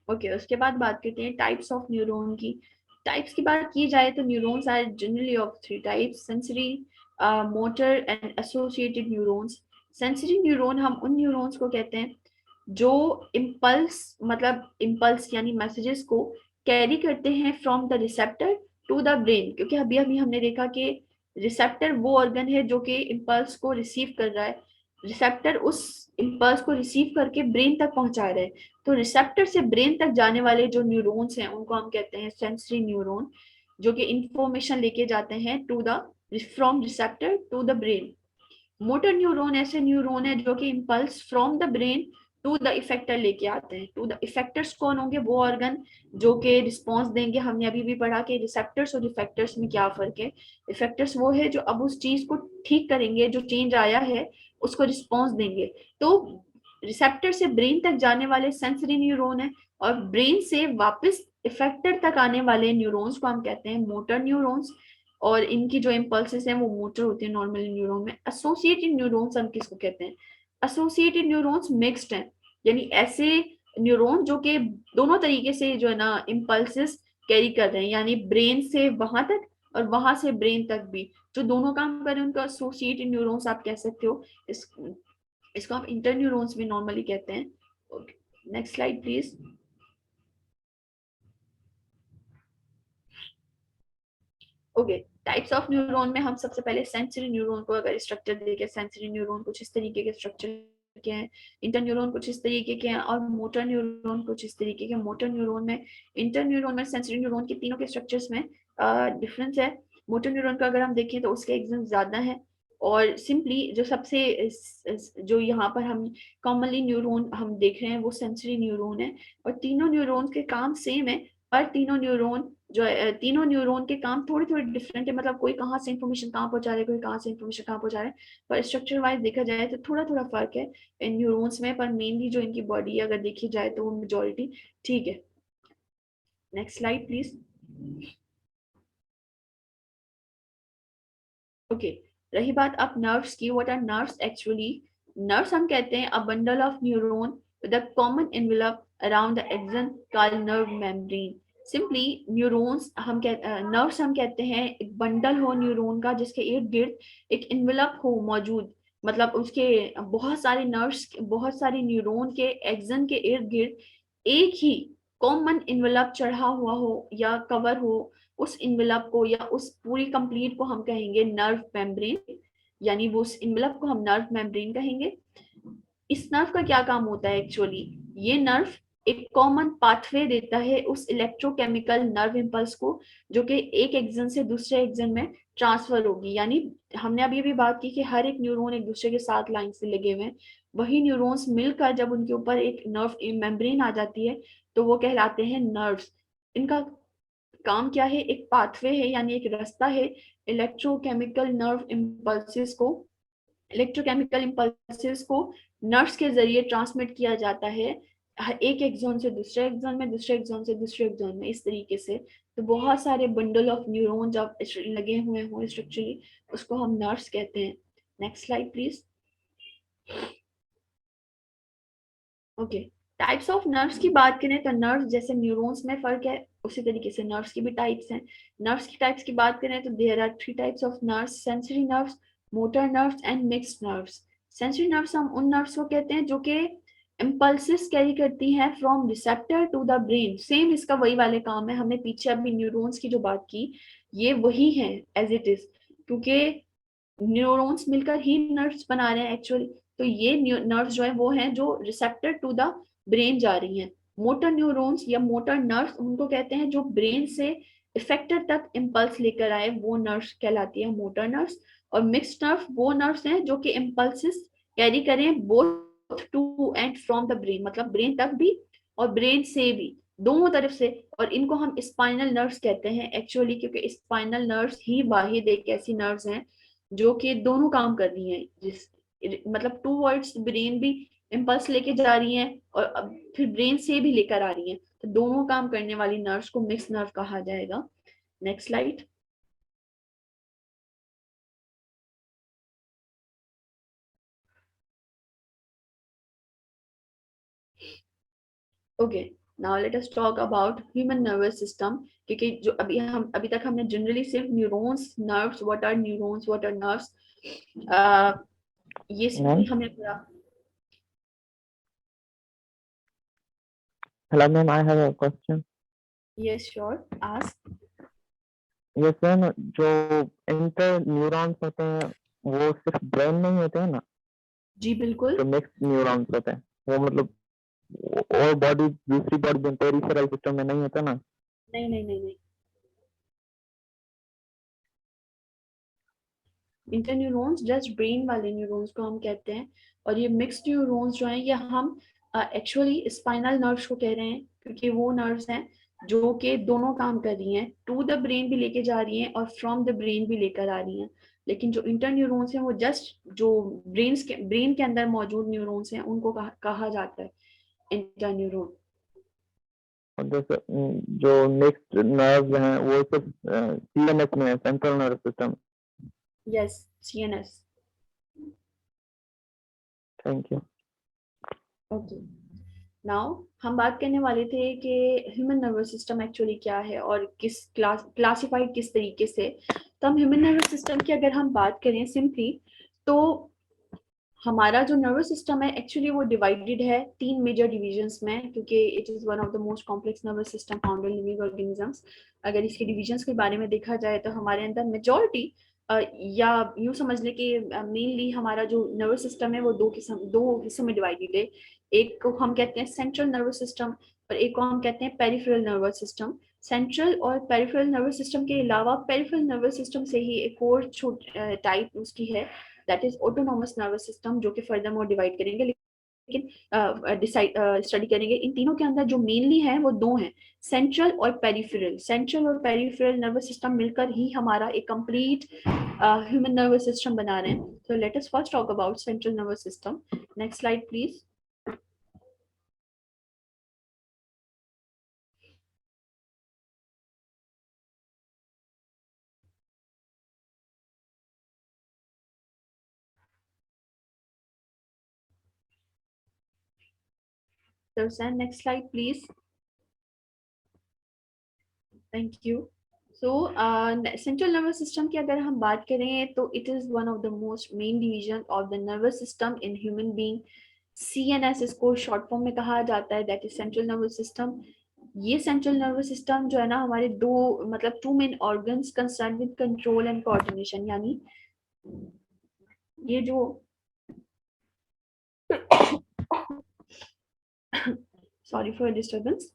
ओके, उसके बाद बात करते हैं टाइप्स ऑफ न्यूरॉन की। टाइप्स की बात की जाए तो neurons are generally of three types: sensory, motor and associated neurons. Sensory neuron हम उन न्यूरॉन्स को कहते हैं जो इम्पल्स मतलब इम्पल्स यानी मैसेजेस को कैरी करते हैं from the receptor to the brain, क्योंकि अभी अभी हमने देखा कि रिसेप्टर वो ऑर्गन है जो कि इम्पल्स को रिसीव कर रहा है, रिसेप्टर उस इम्पल्स को रिसीव करके ब्रेन तक पहुंचा रहा है। तो रिसेप्टर से ब्रेन तक जाने वाले जो न्यूरॉन्स हैं उनको हम कहते हैं सेंसरी न्यूरॉन, जो कि इंफॉर्मेशन लेके जाते हैं to the from receptor to the brain. Motor neuron ऐसे न्यूरॉन है जो कि impulse from the brain to the effector लेके आते हैं। टू द इफेक्टर्स कौन होंगे? वो ऑर्गन जो कि रिस्पॉन्स देंगे। हमने अभी भी पढ़ा कि रिसेप्टर्स और इफेक्टर्स में क्या फर्क है। इफेक्टर्स वो है जो अब उस चीज को ठीक करेंगे, जो चेंज आया है उसको रिस्पॉन्स देंगे। तो रिसेप्टर से ब्रेन तक जाने वाले सेंसरी न्यूरॉन है, और ब्रेन से वापस इफेक्टर तक आने वाले न्यूरॉन्स को हम कहते हैं मोटर न्यूरॉन्स, और इनकी जो इम्पल्सेस हैं वो मोटर होती है नॉर्मल न्यूरॉन में। एसोसिएटेड न्यूरॉन्स हम किसको कहते हैं? एसोसिएटेड न्यूरॉन्स मिक्स्ड हैं, यानी ऐसे न्यूरॉन जो कि दोनों तरीके से जो है ना इम्पल्सेस कैरी कर रहे हैं, यानी ब्रेन से वहां तक और वहां से ब्रेन तक भी जो दोनों काम कर रहे हैं उनको एसोसिएटेड न्यूरॉन्स आप कह सकते हो। इसको आप इंटर न्यूरॉन्स भी नॉर्मली कहते हैं। Next slide please. Okay, types of neuron में हम सबसे पहले सेंसरी न्यूरॉन को अगर स्ट्रक्चर देखें, सेंसरी न्यूरॉन कुछ इस तरीके के स्ट्रक्चर के हैं, इंटर न्यूरॉन कुछ इस तरीके के हैं, और मोटर न्यूरॉन कुछ इस तरीके के। मोटर न्यूरॉन में, इंटर न्यूरॉन में, सेंसरी न्यूरॉन के तीनों के स्ट्रक्चर्स में डिफरेंस है। मोटर न्यूरॉन का अगर हम देखें तो उसके एग्जाम ज्यादा है, और सिंपली जो सबसे जो यहाँ पर हम कॉमनली न्यूरॉन हम देख रहे हैं वो सेंसरी न्यूरॉन है, और तीनों न्यूरॉन के काम सेम है। पर तीनों न्यूरॉन के काम थोड़े थोड़े डिफरेंट है, मतलब कोई कहाँ से इन्फॉर्मेशन कहाँ पहुंचा रहा है, कोई कहाँ से इन्फॉर्मेशन कहाँ पहुंचा रहा है, पर स्ट्रक्चर वाइज देखा जाए तो थोड़ा थोड़ा फर्क है इन न्यूरॉन्स में, पर मेनली जो इनकी बॉडी है अगर देखी जाए तो वो मेजोरिटी ठीक है। Next slide please. ओके, रही बात अब नर्व्स की। What are nerves actually? Nerves हम कहते हैं a bundle of neuron with a common envelope around the axon called nerve membrane. Simply neurons हम नर्व्स हम कहते हैं एक बंडल हो न्यूरॉन का जिसके इर्द गिर्द एक इन्वेलप हो मौजूद, मतलब उसके बहुत सारे नर्व्स, बहुत सारे न्यूरॉन के एक्सन के इर्द गिर्द एक ही कॉमन इन्वेलप चढ़ा हुआ हो या कवर हो। उस इन्वेलप को या उस पूरी कंप्लीट को हम कहेंगे नर्व मेम्ब्रेन, यानी वो उस इन्वेलप को हम नर्व मेम्ब्रेन कहेंगे। इस नर्व का क्या काम होता है एक्चुअली? ये नर्व एक कॉमन पाथवे देता है उस इलेक्ट्रोकेमिकल नर्व इम्पल्स को जो कि एक एक्सन से दूसरे एक्सन में ट्रांसफर होगी। यानी हमने अभी भी बात की कि हर एक न्यूरॉन एक दूसरे के साथ लाइन से लगे हुए हैं, वही न्यूरॉन्स मिलकर जब उनके ऊपर एक नर्व मेम्ब्रेन आ जाती है तो वो कहलाते हैं नर्व्स। इनका काम क्या है? एक पाथवे है, यानी एक रास्ता है इलेक्ट्रोकेमिकल नर्व इम्पल्सेस को, इलेक्ट्रोकेमिकल इम्पल्सेस को नर्व्स के जरिए ट्रांसमिट किया जाता है एक एक्सोन से दूसरे एक्सोन में, दूसरे एक्सोन से दूसरे एक्सोन में, इस तरीके से। तो बहुत सारे बंडल ऑफ न्यूरॉन जब लगे हुए हों स्ट्रक्चरली उसको हम नर्व्स कहते हैं। Next slide please. Okay, types of nerves की बात करें तो नर्व्स जैसे न्यूरॉन्स में फर्क है उसी तरीके से नर्व्स की भी टाइप्स हैं। नर्व्स की टाइप्स की बात करें तो there are three types of nerves: sensory nerves, motor nerves and mixed nerves. Sensory nerves हम उन नर्व्स को कहते हैं जो कि इम्पल्सिस कैरी करती हैं from receptor to the brain. Same इसका वही वाले काम है, हमने पीछे अभी न्यूरॉन्स की जो बात की ये वही है एज इट इज, क्योंकि न्यूरॉन्स मिलकर ही नर्व्स बना रहे हैं एक्चुअली। तो ये नर्व्स जो है वो हैं जो रिसेप्टर टू द ब्रेन जा रही हैं। मोटर न्यूरॉन्स या मोटर नर्व्स उनको कहते हैं जो ब्रेन से इफेक्टर तक इम्पल्स लेकर आए, वो नर्व्स कहलाती है मोटर नर्व्स। और मिक्स्ड नर्व वो नर्व्स हैं जो कि इम्पल्सिस कैरी करें both to and from the brain, मतलब ब्रेन तक भी और ब्रेन से भी, दोनों तरफ से। और इनको हम स्पाइनल नर्व्स कहते हैं एक्चुअली, क्योंकि स्पाइनल नर्व्स ही वाहिद एक ऐसी नर्व्स हैं जो कि दोनों काम कर रही हैं। जिस मतलब टू वर्ड्स ब्रेन भी इम्पल्स लेके जा रही हैं और अब फिर ब्रेन से भी लेकर आ रही हैं, तो दोनों काम करने वाली नर्व्स को मिक्स नर्व कहा जाएगा। Next slide. Okay, now let us talk about human nervous system, क्योंकि जो अभी तक हमने जनरली सिर्फ neurons, nerves, what are neurons, what are nerves, ये सब मैम, भी हमने पढ़ा। hello ma'am, I have a question. Yes sure, ask. Yes ma'am, जो इंटर न्यूरॉन्स होते हैं वो सिर्फ ब्रेन में ही होते हैं ना? जी बिल्कुल। जो मिक्स न्यूरॉन्स होते हैं वो मतलब और बॉडी, दूसरी बॉडी पेरिफेरल सिस्टम में नहीं होता ना? नहीं नहीं नहीं नहीं, इंटरन्यूरॉन्स जस्ट ब्रेन वाले न्यूरॉन्स को हम कहते हैं, और ये मिक्स्ड न्यूरॉन्स जो हैं ये हम एक्चुअली स्पाइनल नर्व्स को कह रहे हैं, क्योंकि वो नर्व्स हैं जो कि दोनों काम कर रही हैं, टू द ब्रेन भी लेके जा रही हैं और फ्रॉम द ब्रेन भी लेकर आ रही हैं। लेकिन जो इंटरन्यूरॉन्स हैं वो जस्ट जो ब्रेन के अंदर मौजूद न्यूरॉन्स हैं उनको कहा जाता है इंटरन्यूरॉन। और जैसे जो मिक्स्ड नर्व्स हैं वो सिर्फ सीएनएस में है, central nervous system. Yes, CNS. Thank you. Okay, now हम बात करने वाले थे कि ह्यूमन नर्वस सिस्टम एक्चुअली क्या है और किस क्लासिफाइड किस तरीके से। तो हम ह्यूमन नर्वस सिस्टम की अगर हम बात करें सिंपली, तो हमारा जो नर्वस सिस्टम है एक्चुअली वो डिवाइडेड है तीन मेजर डिविजन्स में, क्योंकि it is one of the most complex nervous system found in living organisms. अगर इसके डिविजन्स के बारे में देखा जाए तो हमारे अंदर मेजॉरिटी या यूं समझ ले कि मेनली हमारा जो नर्वस सिस्टम है वो दो हिस्सों में डिवाइडेड है। एक को हम कहते हैं सेंट्रल नर्वस सिस्टम और एक को हम कहते हैं पेरिफेरल नर्वस सिस्टम। सेंट्रल और पेरिफेरल नर्वस सिस्टम के अलावा पेरिफेरल नर्वस सिस्टम से ही एक और टाइप उसकी है, that is autonomous nervous system, जो कि फर्दर मोर डिवाइड करेंगे, लेकिन डिसाइड स्टडी करेंगे। इन तीनों के अंदर जो मेनली है वो दो हैं, सेंट्रल और पेरिफेरल। सेंट्रल और पेरिफेरल नर्वस सिस्टम मिलकर ही हमारा एक कंप्लीट ह्यूमन नर्वस सिस्टम बना रहे हैं। तो let us first talk about central nervous system. Next slide please. So, next slide, please. Thank you. So, central nervous system की अगर हम बात करें तो it is one of the most main division of the nervous system in human being. CNS इसको short form में कहा जाता है, that is central nervous system. ये सेंट्रल नर्वस सिस्टम जो है ना हमारे दो मतलब two main organs concern with control and coordination, यानी ये जो sorry for disturbance.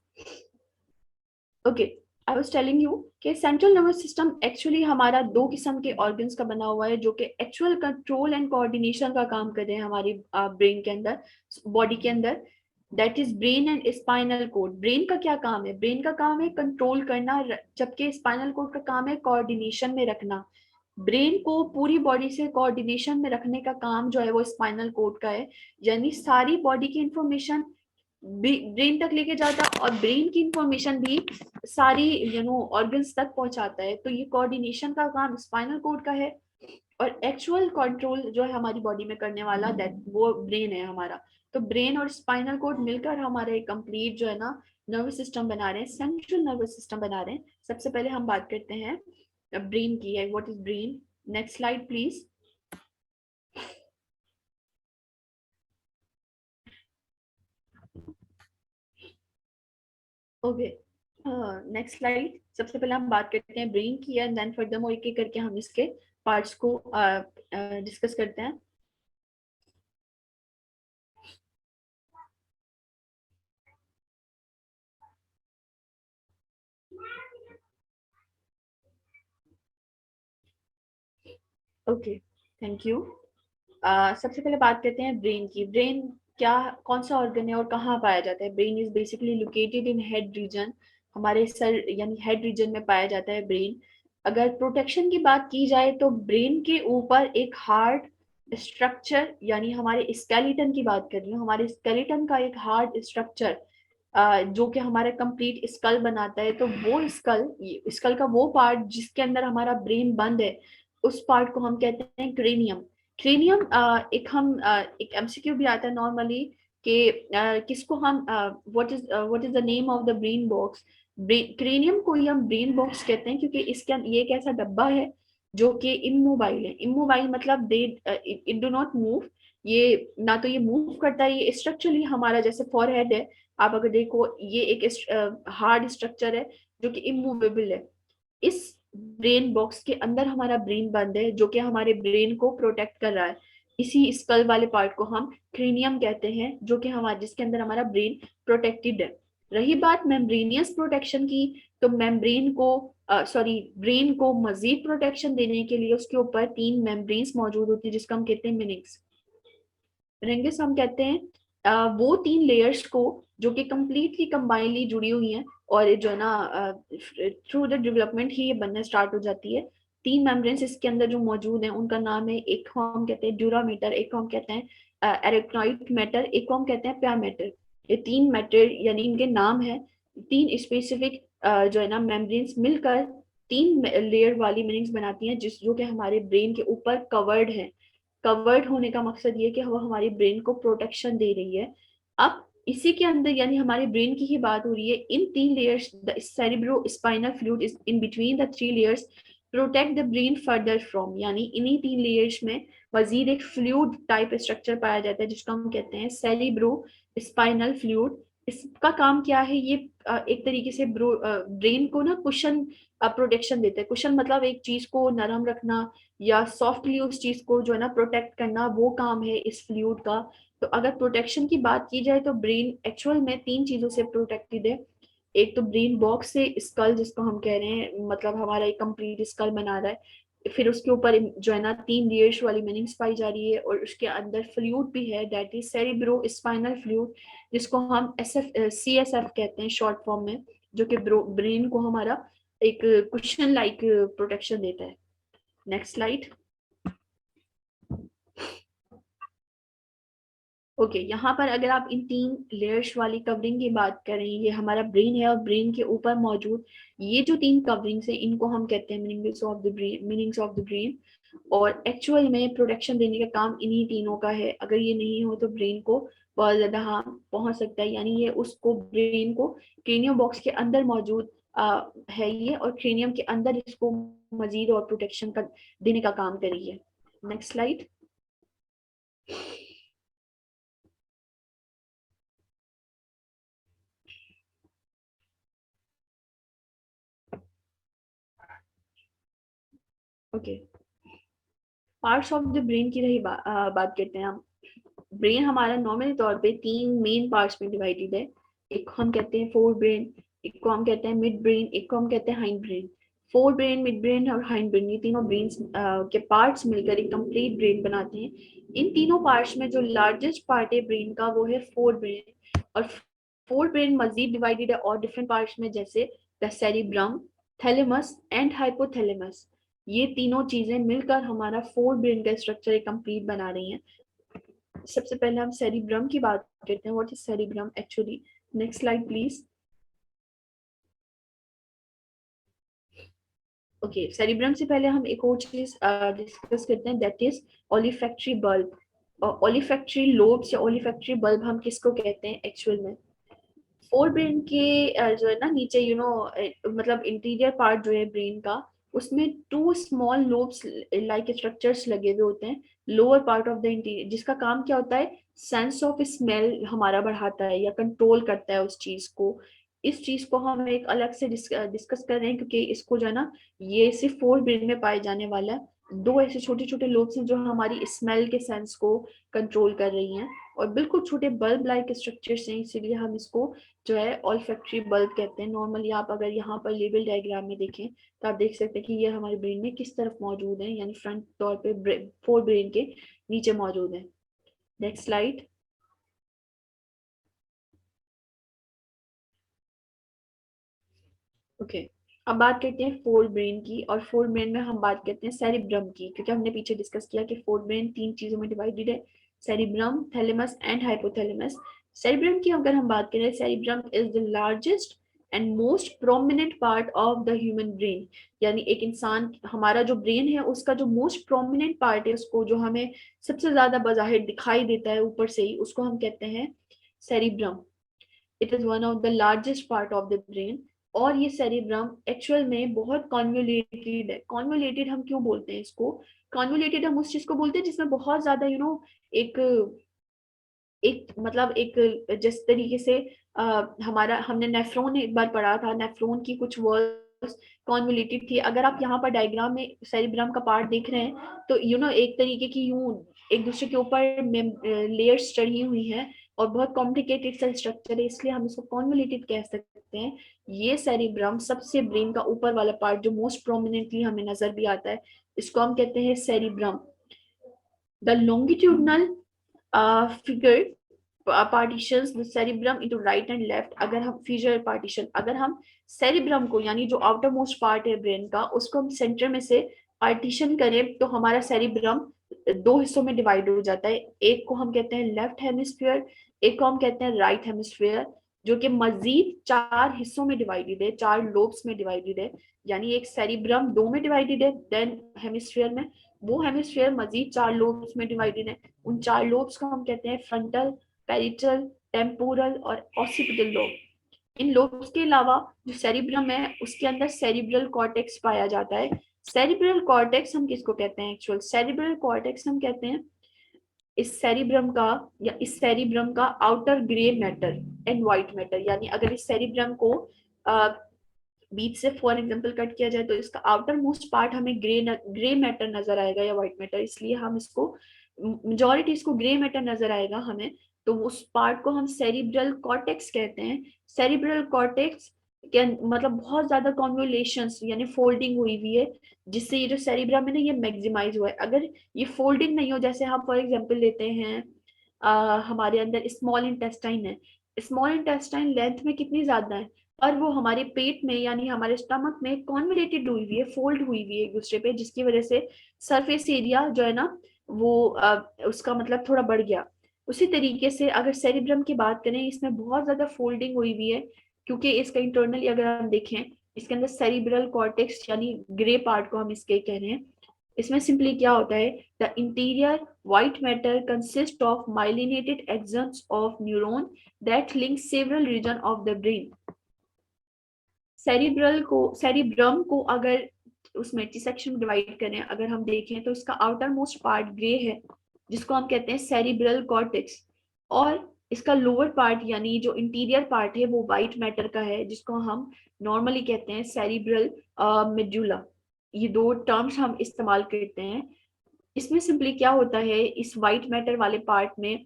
Okay, I was telling you कि सेंट्रल नर्वस सिस्टम एक्चुअली हमारा दो किस्म के ऑर्गन्स का बना हुआ है जो कि एक्चुअल कंट्रोल एंड कोऑर्डिनेशन का काम कर रहे हैं हमारी ब्रेन के अंदर, बॉडी के अंदर। That is brain and spinal cord. Brain का क्या काम है? ब्रेन का काम है कंट्रोल करना, जबकि स्पाइनल कोड का काम है कोऑर्डिनेशन में रखना। ब्रेन को पूरी बॉडी से कोऑर्डिनेशन में रखने का काम जो है वो स्पाइनल कोड का है, यानी सारी बॉडी की इंफॉर्मेशन ब्रेन तक लेके जाता और ब्रेन की इंफॉर्मेशन भी सारी ऑर्गन्स तक पहुंचाता है। तो ये कोऑर्डिनेशन का काम स्पाइनल कोड का है और एक्चुअल कंट्रोल जो है हमारी बॉडी में करने वाला दैट वो ब्रेन है हमारा। तो ब्रेन और स्पाइनल कोड मिलकर हमारे कंप्लीट जो है ना नर्वस सिस्टम बना रहे हैं, सेंट्रल नर्वस सिस्टम बना रहे हैं। सबसे पहले हम बात करते हैं ब्रेन की है, what is brain. Next slide please. Okay, next slide. सबसे पहले हम बात करते हैं ब्रेन की एंड देन फर्दरमोर एक एक करके हम इसके पार्ट्स को डिस्कस करते हैं। Okay, thank you. सबसे पहले बात करते हैं ब्रेन की। ब्रेन क्या, कौन सा ऑर्गन है और कहाँ पाया जाता है? Brain is basically located in head region, हमारे सर यानी हेड रीजन में पाया जाता है ब्रेन। अगर प्रोटेक्शन की बात की जाए तो ब्रेन के ऊपर एक हार्ट स्ट्रक्चर यानी हमारे स्केलेटन की बात कर रही हूँ, हमारे स्केलेटन का एक हार्ड स्ट्रक्चर जो कि हमारा कंप्लीट स्कल बनाता है, तो वो स्कल का वो पार्ट जिसके अंदर हमारा ब्रेन बंद है, उस पार्ट को हम कहते हैं क्रेनियम। क्रेनियम एक एमसीक्यू भी आता है नॉर्मली कि किसको हम what is the name of the brain box. Cranium को ही हम ब्रेन बॉक्स कहते हैं क्योंकि ये एक ऐसा डब्बा है जो कि इमोबाइल है। इमोबाइल मतलब दे इट डू नॉट मूव, ये ना तो ये मूव करता है, ये स्ट्रक्चरली हमारा जैसे फॉरहेड है, आप अगर देखो ये एक हार्ड स्ट्रक्चर है जो कि इमूवेबल है। इस ब्रेन बॉक्स के अंदर हमारा ब्रेन बंद है जो कि हमारे ब्रेन को प्रोटेक्ट कर रहा है। इसी स्कल वाले पार्ट को हम क्रेनियम कहते हैं, जो कि हमारे जिसके अंदर हमारा ब्रेन प्रोटेक्टेड है। रही बात मेम्ब्रेनियस प्रोटेक्शन की, तो ब्रेन को मजीद प्रोटेक्शन देने के लिए उसके ऊपर 3 मेम्ब्रेन्स मौजूद होती है जिसको हम कहते हैं मिनिंग्स। रिंगिस हम कहते हैं वो 3 लेयर्स को जो कि कम्प्लीटली कंबाइनली जुड़ी हुई हैं, और जो है ना थ्रू द डेवलपमेंट ही ये बनना स्टार्ट हो जाती है। 3 मेम्ब्रेन्स इसके अंदर जो मौजूद हैं उनका नाम है, एक को हम कहते हैं ड्यूरा मैटर, एक को हम कहते हैं एरेक्नोइड मैटर, एक को हम कहते हैं प्या मैटर। ये 3 मैटर यानी इनके नाम है, 3 स्पेसिफिक जो है ना मेम्ब्रेन्स मिलकर 3 लेयर वाली मीनिंग्स बनाती हैं जो कि हमारे ब्रेन के ऊपर कवर्ड है। कवर्ड होने का मकसद ये कि वो हमारे ब्रेन को प्रोटेक्शन दे रही है। अब इसी के अंदर यानी हमारे ब्रेन की ही बात हो रही है, इन 3 layers the cerebro spinal fluid is in between the 3 layers protect the brain further from, यानी इन्हीं 3 लेयर्स में मजीद एक फ्लूइड टाइप स्ट्रक्चर पाया जाता है जिसको हम कहते हैं सेरिब्रो स्पाइनल फ्लूइड। इसका काम क्या है, ये एक तरीके से ब्रेन को ना कुशन प्रोटेक्शन देता है। कुशन मतलब एक चीज को नरम रखना या सॉफ्टली उस चीज को जो है ना प्रोटेक्ट करना, वो काम है इस फ्लूइड का। तो अगर प्रोटेक्शन की बात की जाए तो ब्रेन एक्चुअल में 3 चीजों से प्रोटेक्टेड है। एक तो ब्रेन बॉक्स से स्कल जिसको हम कह रहे हैं, मतलब हमारा एक कंप्लीट स्कल बना रहा है, फिर उसके ऊपर जो है ना 3 लेयर्स वाली मीनिंग्स पाई जा रही है, और उसके अंदर फ्लूइड भी है that is cerebro spinal fluid, जिसको हम CSF कहते हैं शॉर्ट फॉर्म में, जो कि ब्रेन को हमारा एक कुशन लाइक प्रोटेक्शन देता है। Next slide. ओके, यहाँ पर अगर आप इन 3 लेयर्स वाली कवरिंग की बात करें, ये हमारा ब्रेन है और ब्रेन के ऊपर मौजूद ये जो 3 कवरिंग्स हैं इनको हम कहते हैं मीनिंग्स ऑफ द ब्रेन। और एक्चुअल में प्रोटेक्शन देने का काम इन्हीं तीनों का है। अगर ये नहीं हो तो ब्रेन को बहुत ज्यादा हार्म पहुंच सकता है, यानी ये उसको ब्रेन को क्रेनियम बॉक्स के अंदर मौजूद है ये, और क्रेनियम के अंदर इसको मजीद और प्रोटेक्शन का देने का काम कर रही है। Next slide. Okay, parts of the brain की रही बात करते हैं हम। ब्रेन हमारा नॉर्मली तौर पे 3 मेन पार्ट्स में डिवाइडेड है। एक को हम कहते हैं फोर ब्रेन, एक को हम कहते हैं मिड ब्रेन, एक को हम कहते हैं hind brain. Fore brain, mid brain और हाइंड ब्रेन, ये तीनों ब्रेन के पार्ट्स मिलकर एक कंप्लीट ब्रेन बनाते हैं। इन तीनों पार्ट्स में जो लार्जेस्ट पार्ट है ब्रेन का वो है फोर ब्रेन। और फोर ब्रेन मजीद डिवाइडेड है और डिफरेंट पार्ट्स में, जैसे the cerebrum, thalamus and hypothalamus. ये तीनों चीजें मिलकर हमारा फोर ब्रेन का स्ट्रक्चर एक कंप्लीट बना रही हैं। सबसे पहले हम सेरिब्रम की बात करते हैं, what is cerebrum actually. Next slide please. Okay, cerebrum से पहले हम एक और चीज डिस्कस करते हैं, दैट इज ओलिफैक्टरी बल्ब। ओलिफैक्टरी लोब्स या ओलिफैक्टरी बल्ब हम किसको कहते हैं एक्चुअल में। फोर ब्रेन के जो है ना नीचे मतलब इंटीरियर पार्ट जो है ब्रेन का, उसमें 2 स्मॉल लोब्स लाइक स्ट्रक्चर्स लगे हुए होते हैं lower part of the interior, जिसका काम क्या होता है, सेंस ऑफ स्मेल हमारा बढ़ाता है या कंट्रोल करता है उस चीज को। इस चीज को हम एक अलग से डिस्कस कर रहे हैं क्योंकि इसको जो है ना ये सिर्फ फोर ब्रेन में पाए जाने वाला है। 2 ऐसे छोटे छोटे लोब्स हैं जो हमारी स्मेल के सेंस को कंट्रोल कर रही हैं, और बिल्कुल छोटे बल्ब लाइक स्ट्रक्चर्स हैं, इसीलिए हम इसको जो है ऑल्फैक्टरी बल्ब कहते हैं। नॉर्मली आप अगर यहाँ पर लेबल डायग्राम में देखें तो आप देख सकते हैं कि ये हमारे ब्रेन में किस तरफ मौजूद है, यानी फ्रंट तौर पे फोर ब्रेन के नीचे मौजूद है। Next slide. ओके, अब बात करते हैं फोर ब्रेन की, और फोर ब्रेन में हम बात करते हैं सेरिब्रम की, क्योंकि हमने पीछे डिस्कस किया कि फोर ब्रेन 3 चीजों में डिवाइडेड है, cerebrum, thalamus and hypothalamus. Cerebrum की अगर हम बात करें, cerebrum is the largest and most prominent part of the human brain, यानी एक इंसान, हमारा जो ब्रेन है उसका जो मोस्ट प्रोमिनेंट पार्ट है, उसको जो हमें सबसे ज्यादा बज़ाहिर दिखाई देता है ऊपर से ही, उसको हम कहते हैं cerebrum. It is one of the largest part of the brain. और ये सेरिब्रम एक्चुअल में बहुत कॉन्वोल्यूटेड है। कॉन्वोल्यूटेड हम क्यों बोलते हैं इसको? कॉन्वोल्यूटेड हम उस चीज को बोलते हैं जिसमें बहुत ज्यादा एक एक मतलब एक जिस तरीके से हमारा, हमने नेफ्रॉन एक बार पढ़ा था, नेफ्रॉन की कुछ वर्ड्स कॉन्वोल्यूटेड थी। अगर आप यहाँ पर डायग्राम में सेरिब्रम का पार्ट देख रहे हैं तो एक तरीके की यूं एक दूसरे के ऊपर लेयर्स चढ़ी हुई हैं और बहुत कॉम्प्लिकेटेड सा स्ट्रक्चर है, इसलिए हम इसको कॉन्वोल्यूटेड कह सकते हैं। ये सेरिब्रम सबसे ब्रेन का ऊपर वाला पार्ट जो मोस्ट प्रोमिनेंटली हमें नजर भी आता है, इसको हम कहते हैं cerebrum. The longitudinal figure partitions the cerebrum into right and left। अगर हम फिगर पार्टीशन, अगर हम सेरिब्रम को यानी जो आउटर मोस्ट पार्ट है ब्रेन का, उसको हम सेंटर में से पार्टीशन करें तो हमारा सेरिब्रम 2 हिस्सों में डिवाइड हो जाता है। एक को हम कहते हैं लेफ्ट हेमिस्फीयर, एक को हम कहते हैं राइट हेमिस्फीयर, जो कि मजीद 4 हिस्सों में डिवाइडेड है, 4 लोब्स में डिवाइडेड है। यानी एक सेरिब्रम 2 में डिवाइडेड है, देन हेमिस्फीयर में, वो हेमिस्फीयर मजीद 4 लोब्स में डिवाइडेड है। उन 4 लोब्स को हम कहते हैं फ्रंटल, पेरिटल, टेम्पोरल और ऑसिपिटल लोब। इन लोब्स के अलावा जो सेरिब्रम है उसके अंदर सेरिब्रल कॉर्टेक्स पाया जाता है। सेरिब्रल कॉर्टेक्स हम किसको कहते हैं? एक्चुअल सेरिब्रल कॉर्टेक्स हम कहते हैं इस सेरिब्रम का, या इस सेरिब्रम का outer grey matter and white matter. यानी अगर इस सेरिब्रम को बीच से फॉर एग्जांपल कट किया जाए तो इसका आउटर मोस्ट पार्ट हमें ग्रे मैटर नजर आएगा या व्हाइट मैटर, इसलिए हम इसको मेजॉरिटी इसको ग्रे मैटर नजर आएगा हमें, तो उस पार्ट को हम सेरिब्रल कॉर्टेक्स कहते हैं। सेरिब्रल कॉर्टेक्स के मतलब बहुत ज्यादा कॉन्वोल्यूशंस यानी फोल्डिंग हुई हुई है, जिससे ये जो सेरिब्रम है ना, ये मैक्सिमाइज हुआ है। अगर ये फोल्डिंग नहीं हो, जैसे हम फॉर एग्जांपल लेते हैं हमारे अंदर स्मॉल इंटेस्टाइन है, स्मॉल इंटेस्टाइन लेंथ में कितनी ज्यादा है, और वो हमारे पेट में यानी हमारे स्टमक में कॉन्वोल्यूटेड हुई हुई है, फोल्ड हुई हुई है एक दूसरे पे, जिसकी वजह से सरफेस एरिया जो है ना वो उसका मतलब थोड़ा बढ़ गया। उसी तरीके से अगर सेरिब्रम की बात करें, इसमें बहुत ज्यादा फोल्डिंग हुई हुई है, क्योंकि इसका इंटरनली अगर हम देखें, इसके अंदर सेरिब्रल कॉर्टेक्स यानी ग्रे पार्ट को हम इसके कह रहे हैं। इसमें सिंपली क्या होता है, the interior white matter consist of myelinated axons of neuron that link several region of the brain. Cerebrum को अगर उसमें सेक्शन में डिवाइड करें, अगर हम देखें तो इसका आउटर मोस्ट पार्ट ग्रे है, जिसको हम कहते हैं सेरिब्रल कॉर्टेक्स, और इसका लोअर पार्ट यानी जो इंटीरियर पार्ट है वो व्हाइट मैटर का है, जिसको हम नॉर्मली कहते हैं सेरिब्रल मेडुला। ये 2 टर्म्स हम इस्तेमाल करते हैं। इसमें सिंपली क्या होता है, इस व्हाइट मैटर वाले पार्ट में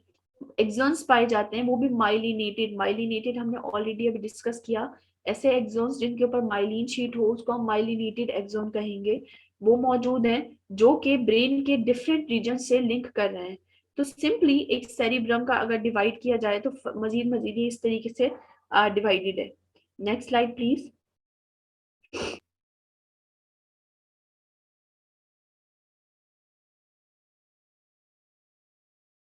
एक्सॉन्स पाए जाते हैं, वो भी माइलिनेटेड। माइलिनेटेड हमने ऑलरेडी अभी डिस्कस किया, ऐसे एक्सॉन्स जिनके ऊपर माइलिन शीट हो उसको हम माइलिनेटेड एक्सॉन कहेंगे, वो मौजूद हैं जो कि ब्रेन के डिफरेंट रीजन से लिंक कर रहे हैं। तो सिंपली एक सेरिब्रम का अगर डिवाइड किया जाए तो मजीद मजीद इस तरीके से डिवाइडेड है। Next slide please.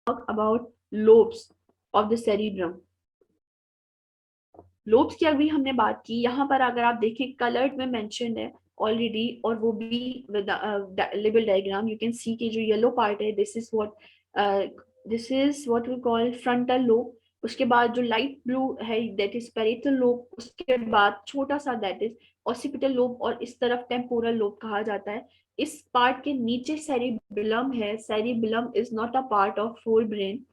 About lobes of the cerebrum. Lobes की अभी हमने बात की, यहाँ पर अगर आप देखें कलर्ड में मेंशन है ऑलरेडी, और वो भी with label diagram. You can see कि जो येलो पार्ट है this is what we call frontal lobe. उसके बाद जो लाइट ब्लू है दैट इज पैरेटल लोब। उसके बाद छोटा सा दैट इज ऑसिपिटल लोब, और इस तरफ टेम्पोरल लोब कहा जाता है। इस पार्ट के नीचे सेरिबेलम है। Cerebellum is not a part of whole brain,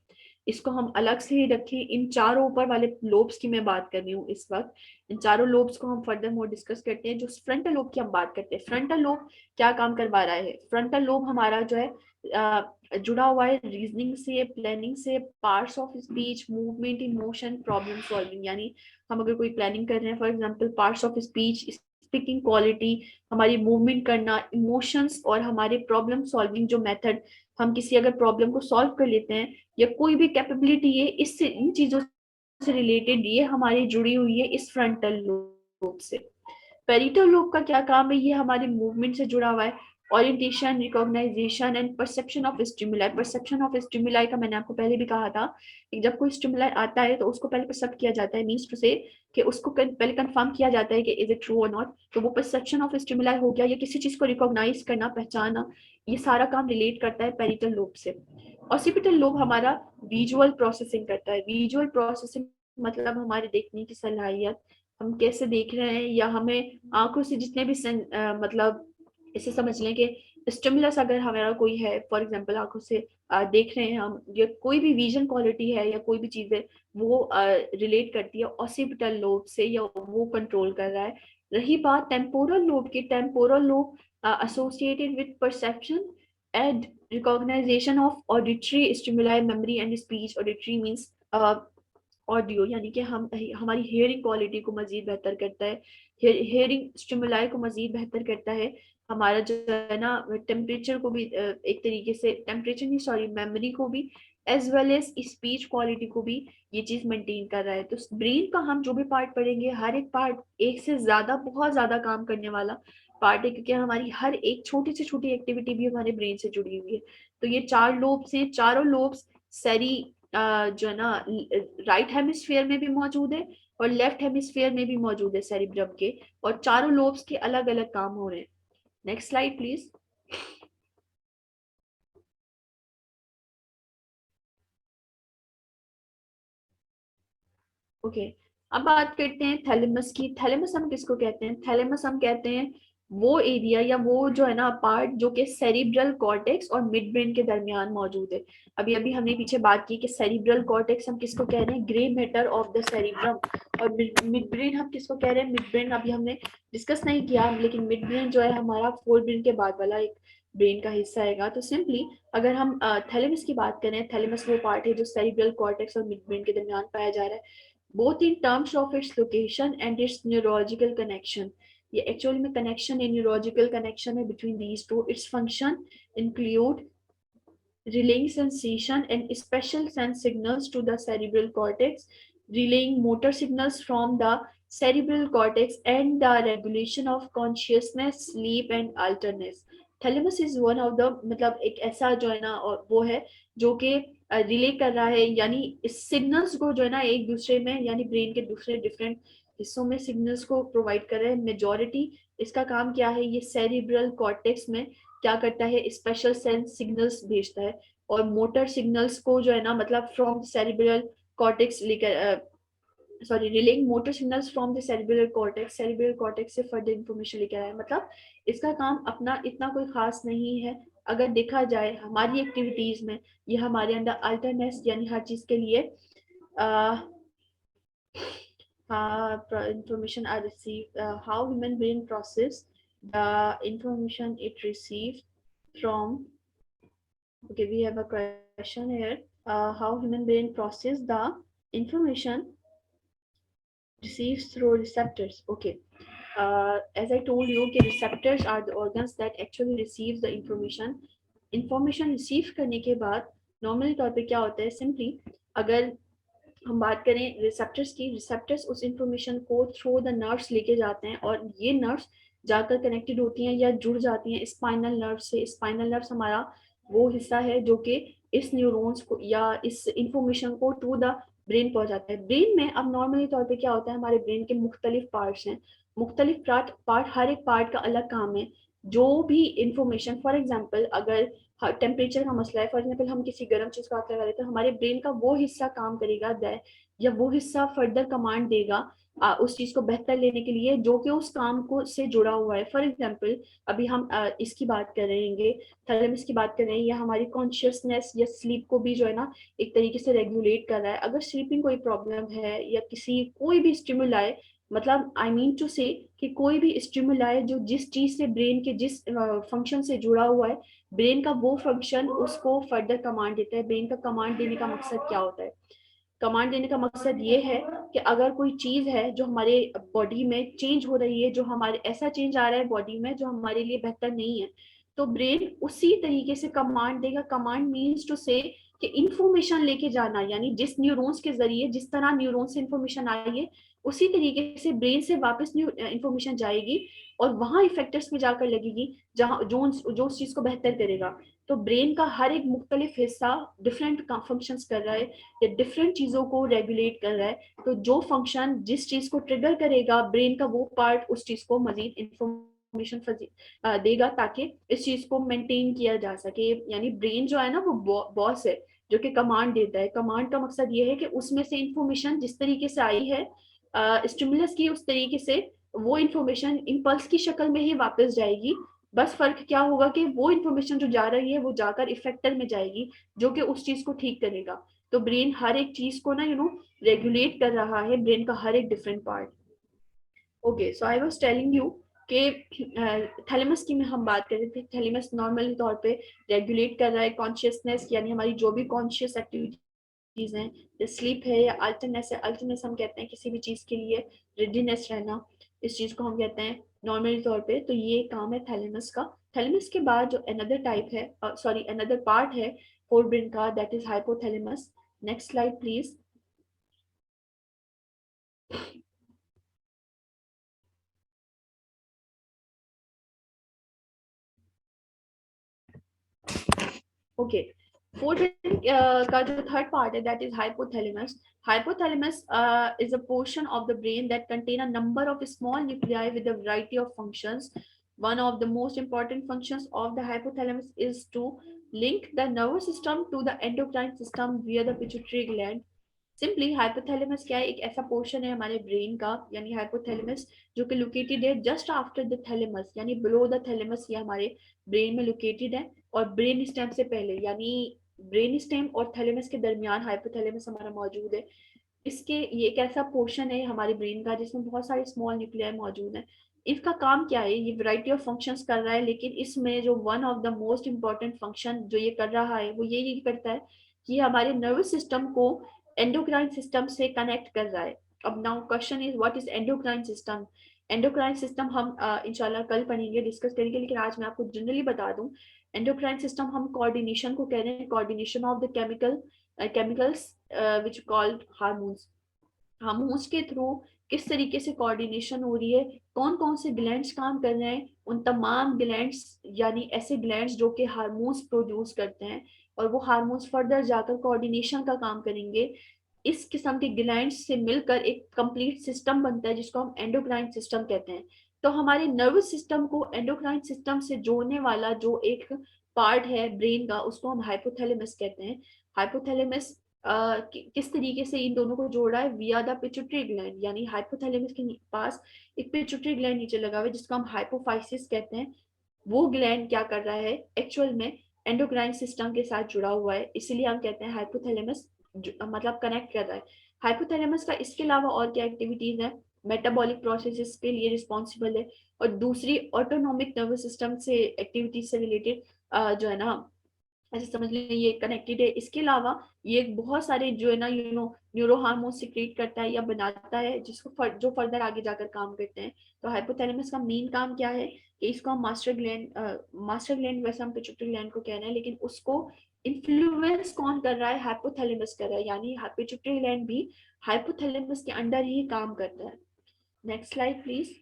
इसको हम अलग से ही रखें। इन चारों ऊपर वाले लोब्स की मैं बात कर रही हूँ इस वक्त। इन चारों लोब्स को हम फर्दर मोर डिस्कस करते हैं। जो फ्रंटल लोब की हम बात करते हैं, फ्रंटल लोब क्या काम करवा रहा है? फ्रंटल लोब हमारा जो है जुड़ा हुआ है रीजनिंग से, प्लानिंग से, parts of speech, movement, emotion, problem solving. यानी हम अगर कोई प्लानिंग कर रहे हैं, for example parts of speech, speaking quality, हमारी मूवमेंट करना, इमोशंस, और हमारे प्रॉब्लम सॉल्विंग जो मेथड, हम किसी अगर प्रॉब्लम को सॉल्व कर लेते हैं या कोई भी कैपेबिलिटी है, इससे इन चीजों से रिलेटेड ये हमारी जुड़ी हुई है इस फ्रंटल लोब से। पेरिटल लोब का क्या काम है, ये हमारे मूवमेंट से जुड़ा हुआ है, orientation, recognisation and perception of stimuli. Perception of stimuli का मैंने आपको पहले भी कहा था कि जब कोई स्टिमुलाई आता है तो उसको पहले परसेप्ट किया जाता है, मींस टू से कि उसको पहले कंफर्म किया जाता है कि इज इट ट्रू और नॉट। तो वो परसेप्शन ऑफ स्टिमुलाई हो गया, या किसी चीज को रिकॉग्नाइज करना, पहचाना, ये सारा काम रिलेट करता है पेरिटल लोब से। ऑसिपिटल लोब हमारा विजुअल प्रोसेसिंग करता है। विजुअल प्रोसेसिंग मतलब हमारे देखने की सलाहियत, हम कैसे देख रहे हैं, या हमें आंखों से जितने भी मतलब इसे समझ लें कि स्टिमुलस अगर हमारा कोई है, फॉर एग्जांपल आंखों से देख रहे हैं हम, या कोई भी विजन क्वालिटी है या कोई भी चीज है, वो रिलेट करती है ऑसिपिटल लोब से, या वो कंट्रोल कर रहा है। रही बात टेम्पोरल लोब की, temporal lobe associated with perception and recognisation of auditory stimuli, memory and speech. Auditory means audio, यानी कि हम हमारी हेयरिंग क्वालिटी को मजीद बेहतर करता है, हेयरिंग स्टिमुलाई को मजीद बेहतर करता है। हमारा जो है ना टेम्परेचर को भी एक तरीके से, टेम्परेचर नहीं सॉरी, मेमोरी को भी, as well as speech quality को भी ये चीज मेंटेन कर रहा है। तो ब्रेन का हम जो भी पार्ट पढ़ेंगे, हर एक पार्ट एक से ज्यादा, बहुत ज्यादा काम करने वाला पार्ट है, क्योंकि हमारी हर एक छोटी से छोटी एक्टिविटी भी हमारे ब्रेन से जुड़ी हुई है। तो ये 4 लोब्स हैं, चारों लोब्स सेरी जो है ना राइट हेमिस्फीयर में भी मौजूद है और लेफ्ट हेमिस्फीयर में भी मौजूद है सेरिब्रम के, और चारों लोब्स के अलग अलग काम हो रहे हैं। Next slide please. ओके, अब बात करते हैं थैलेमस की। थैलेमस हम किसको कहते हैं? थैलेमस हम कहते हैं वो एरिया या वो जो है ना पार्ट जो कि सेरिब्रल कॉर्टेक्स और मिड ब्रेन के दरमियान मौजूद है। अभी अभी हमने पीछे बात की कि सेरिब्रल कॉर्टेक्स हम किसको कह रहे हैं? Grey matter of the cerebrum. और मिड ब्रेन हम किसको कह रहे हैं? मिड ब्रेन अभी हमने डिस्कस नहीं किया, लेकिन मिड ब्रेन जो है हमारा फोर ब्रेन के बाद वाला एक ब्रेन का हिस्सा है। तो सिंपली अगर हम थैलेमस की बात करें, थैलेमस वो पार्ट है जो सेरिब्रल कॉर्टेक्स और मिड ब्रेन के दरमियान पाया जा रहा है, both in terms of its location and its neurological connection. ये एक्चुअली में कनेक्शन है, न्यूरोलॉजिकल कनेक्शन है between these two. Its function include relaying sensation and special sense signals to the cerebral cortex, relaying motor signals from the cerebral cortex, and the regulation of consciousness, sleep and alertness. Thalamus is one of the, मतलब एक ऐसा जो है ना, और वो है जो कि रिले कर रहा है, यानी इस सिग्नल्स को जो है ना एक दूसरे में, यानी ब्रेन के दूसरे डिफरेंट हिस्सों में सिग्नल्स को प्रोवाइड कर रहा है। मेजॉरिटी इसका काम क्या है? ये सेरिब्रल कॉर्टेक्स में क्या करता है? स्पेशल सेंस सिग्नल्स भेजता है, और मोटर सिग्नल्स को जो है ना मतलब फ्रॉम सेरिब्रल कॉर्टेक्स लेकर, sorry, relying motor signals from the cerebral cortex से फर्दर इंफॉर्मेशन लेकर आया। मतलब इसका काम अपना इतना कोई खास नहीं है। अगर देखा जाए हमारी एक्टिविटीज में, ये हमारे अंदर अल्टरनेस, यानी हर चीज के लिए information are received, how human brain process the information it receives from. Okay, we have a question here. How human brain process the information receives through receptors. Okay, as I told you कि receptors are the organs that actually receives the information. Information receive करने के बाद normally तौर पे क्या होता है? Simply अगर हम बात करें रिसेप्टर्स की, रिसेप्टर्स उस इंफॉर्मेशन को थ्रू द नर्व्स लेके जाते हैं, और ये नर्व्स जाकर कनेक्टेड होती हैं या जुड़ जाती हैं स्पाइनल नर्व से। स्पाइनल नर्व्स हमारा वो हिस्सा है जो कि इस न्यूरॉन्स को या इस इंफॉर्मेशन को टू द ब्रेन पहुंचाता है। ब्रेन में अब नॉर्मली तौर पे क्या होता है? हमारे ब्रेन के मुख्तलिफ पार्ट्स हैं, मुख्तलिफ पार्ट, हर एक पार्ट का अलग काम है। जो भी इंफॉर्मेशन, फॉर एग्जाम्पल अगर टेम्परेचर का मसला है, फॉर एग्जाम्पल हम किसी गर्म चीज को हाथ लगा देते हैं, हमारे ब्रेन का वो हिस्सा काम करेगा या वो हिस्सा फर्दर कमांड देगा उस चीज को बेहतर लेने के लिए जो कि उस काम को से जुड़ा हुआ है। फॉर एग्जाम्पल अभी हम इसकी बात कर रहे हैं, थैलेमस की बात कर रहे हैं, या हमारी कॉन्शियसनेस या स्लीप को भी जो है ना एक तरीके से रेगुलेट कर रहा है। अगर स्लीपिंग कोई प्रॉब्लम है या किसी कोई भी स्टिमुलाई, मतलब आई मीन टू से कि कोई भी स्टिमुलाई जो जिस चीज से ब्रेन के जिस फंक्शन से जुड़ा हुआ है, ब्रेन का वो फंक्शन उसको फर्दर कमांड देता है। ब्रेन का कमांड देने का मकसद क्या होता है? कमांड देने का मकसद ये है कि अगर कोई चीज है जो हमारे बॉडी में चेंज हो रही है, जो हमारे ऐसा चेंज आ रहा है बॉडी में जो हमारे लिए बेहतर नहीं है, तो ब्रेन उसी तरीके से कमांड देगा। कमांड मीन्स टू से कि इंफॉर्मेशन लेके जाना, यानी जिस न्यूरॉन्स के जरिए, जिस तरह न्यूरॉन से इंफॉर्मेशन आई है उसी तरीके से ब्रेन से वापस न्यू इंफॉर्मेशन जाएगी और वहां इफेक्टर्स में जाकर लगेगी जहां जो उस चीज को बेहतर करेगा। तो ब्रेन का हर एक मुख्तलिफ हिस्सा डिफरेंट फंक्शंस कर रहा है या डिफरेंट चीजों को रेगुलेट कर रहा है। तो जो फंक्शन जिस चीज को ट्रिगर करेगा ब्रेन का वो पार्ट उस चीज को मजीद इंफॉर्मेशन देगा ताकि इस चीज को मेंटेन किया जा सके। यानी ब्रेन जो है ना वो बॉस है जो कि कमांड देता है। कमांड का मकसद ये है कि उसमें से इंफॉर्मेशन जिस तरीके से आई है स्टिमुलस की उस तरीके से वो इंफॉर्मेशन इम्पल्स की शक्ल में ही वापस जाएगी। बस फर्क क्या होगा कि वो इंफॉर्मेशन जो जा रही है वो जाकर इफेक्टर में जाएगी जो कि उस चीज को ठीक करेगा। तो ब्रेन हर एक चीज को ना रेगुलेट कर रहा है, ब्रेन का हर एक different part. Okay, so I was telling you कि थैलेमस की में हम बात कर रहे थे। थैलेमस नॉर्मल तौर पे रेगुलेट कर रहा है कॉन्शियसनेस, यानी हमारी जो भी कॉन्शियस एक्टिविटीज हैं, जैसे स्लीप है या अल्टरनेस है। अल्टरनेस हम कहते हैं किसी भी चीज के लिए रेडीनेस रहना, इस चीज को हम कहते हैं नॉर्मली तौर पे। तो ये काम है थैलेमस का। थैलेमस के बाद जो अनदर टाइप है, सॉरी अनदर पार्ट है फोर ब्रेन का, that is hypothalamus. Next slide please. Okay, fourth का जो थर्ड पार्ट है that is hypothalamus. Hypothalamus is a portion of the brain that contain a number of small nuclei with a variety of functions. One of the most important functions of the hypothalamus is to link the nervous system to the endocrine system via the pituitary gland. Simply hypothalamus क्या है, एक ऐसा portion है हमारे brain का, यानी hypothalamus, जो कि लोकेटेड है जस्ट आफ्टर द थैलेमस, यानी बिलो द थैलेमस, ये हमारे ब्रेन में लोकेटेड है। और ब्रेन स्टेम से पहले, यानी ब्रेन स्टेम और थैलेमस के दरमियान हाइपोथैलेमस हमारा मौजूद है। इसके ये एक ऐसा पोर्शन है हमारे ब्रेन का जिसमें बहुत सारे स्मॉल न्यूक्लियाई मौजूद हैं। इसका काम क्या है, ये वैरायटी ऑफ फंक्शंस कर रहा है, लेकिन इसमें जो one of the most important function जो ये कर रहा है वो ये करता है कि हमारे नर्वस सिस्टम को एंडोक्राइन सिस्टम से कनेक्ट कर रहा है। अब now question is what is endocrine system. Endocrine system हम इंशाल्लाह कल पढ़ेंगे, डिस्कस करेंगे, लेकिन आज मैं आपको जनरली बता दूं एंडोक्राइन सिस्टम हम कोऑर्डिनेशन को कह रहे हैं, coordination of the chemicals which called hormones. Hormones के थ्रू किस तरीके से कोऑर्डिनेशन हो रही है, कौन कौन से ग्लैंड्स काम कर रहे हैं, उन तमाम ग्लैंड्स, यानी ऐसे ग्लैंड्स जो कि हार्मोन्स प्रोड्यूस करते हैं और वो हार्मोन्स फर्दर जाकर कोऑर्डिनेशन का काम करेंगे। इस किस्म के ग्लैंड्स से मिलकर एक कंप्लीट सिस्टम बनता है जिसको हम एंडोक्राइन सिस्टम कहते हैं। तो हमारे नर्वस सिस्टम को एंडोक्राइन सिस्टम से जोड़ने वाला जो एक पार्ट है ब्रेन का उसको हम हाइपोथैलेमस कहते हैं। हाइपोथैलेमस किस तरीके से इन दोनों को जोड़ रहा है, विया द पिट्यूटरी ग्लैंड, यानी हाइपोथैलेमस के पास एक पिट्यूटरी ग्लैंड नीचे लगा हुआ है जिसको हम हाइपोफाइसिस कहते हैं। वो ग्लैंड क्या कर रहा है, एक्चुअल में एंडोक्राइन सिस्टम के साथ जुड़ा हुआ है, इसीलिए हम कहते हैं हाइपोथैलेमस मतलब कनेक्ट कर रहा है। हाइपोथैलेमस का इसके अलावा और क्या एक्टिविटीज है, मेटाबॉलिक प्रोसेसेस के लिए रिस्पॉन्सिबल है, और दूसरी ऑटोनॉमिक नर्वस सिस्टम से एक्टिविटीज से रिलेटेड जो है ना, ऐसे समझ लें ये कनेक्टेड है। इसके अलावा ये बहुत सारे जो है ना न्यूरो हार्मोन सिक्रीट करता है या बनाता है जिसको जो फर्दर आगे जाकर काम करते हैं। तो हाइपोथैलेमस का मेन काम क्या है कि इसको हम मास्टर ग्लैंड वैसे हम पिट्यूटरी ग्लैंड को कह रहे हैं, लेकिन उसको इन्फ्लुएंस कौन कर रहा है, हाइपोथैलेमस कर रहा है, यानी पिट्यूटरी ग्लैंड भी हाइपोथैलेमस के अंडर ही काम करता है। Next slide please.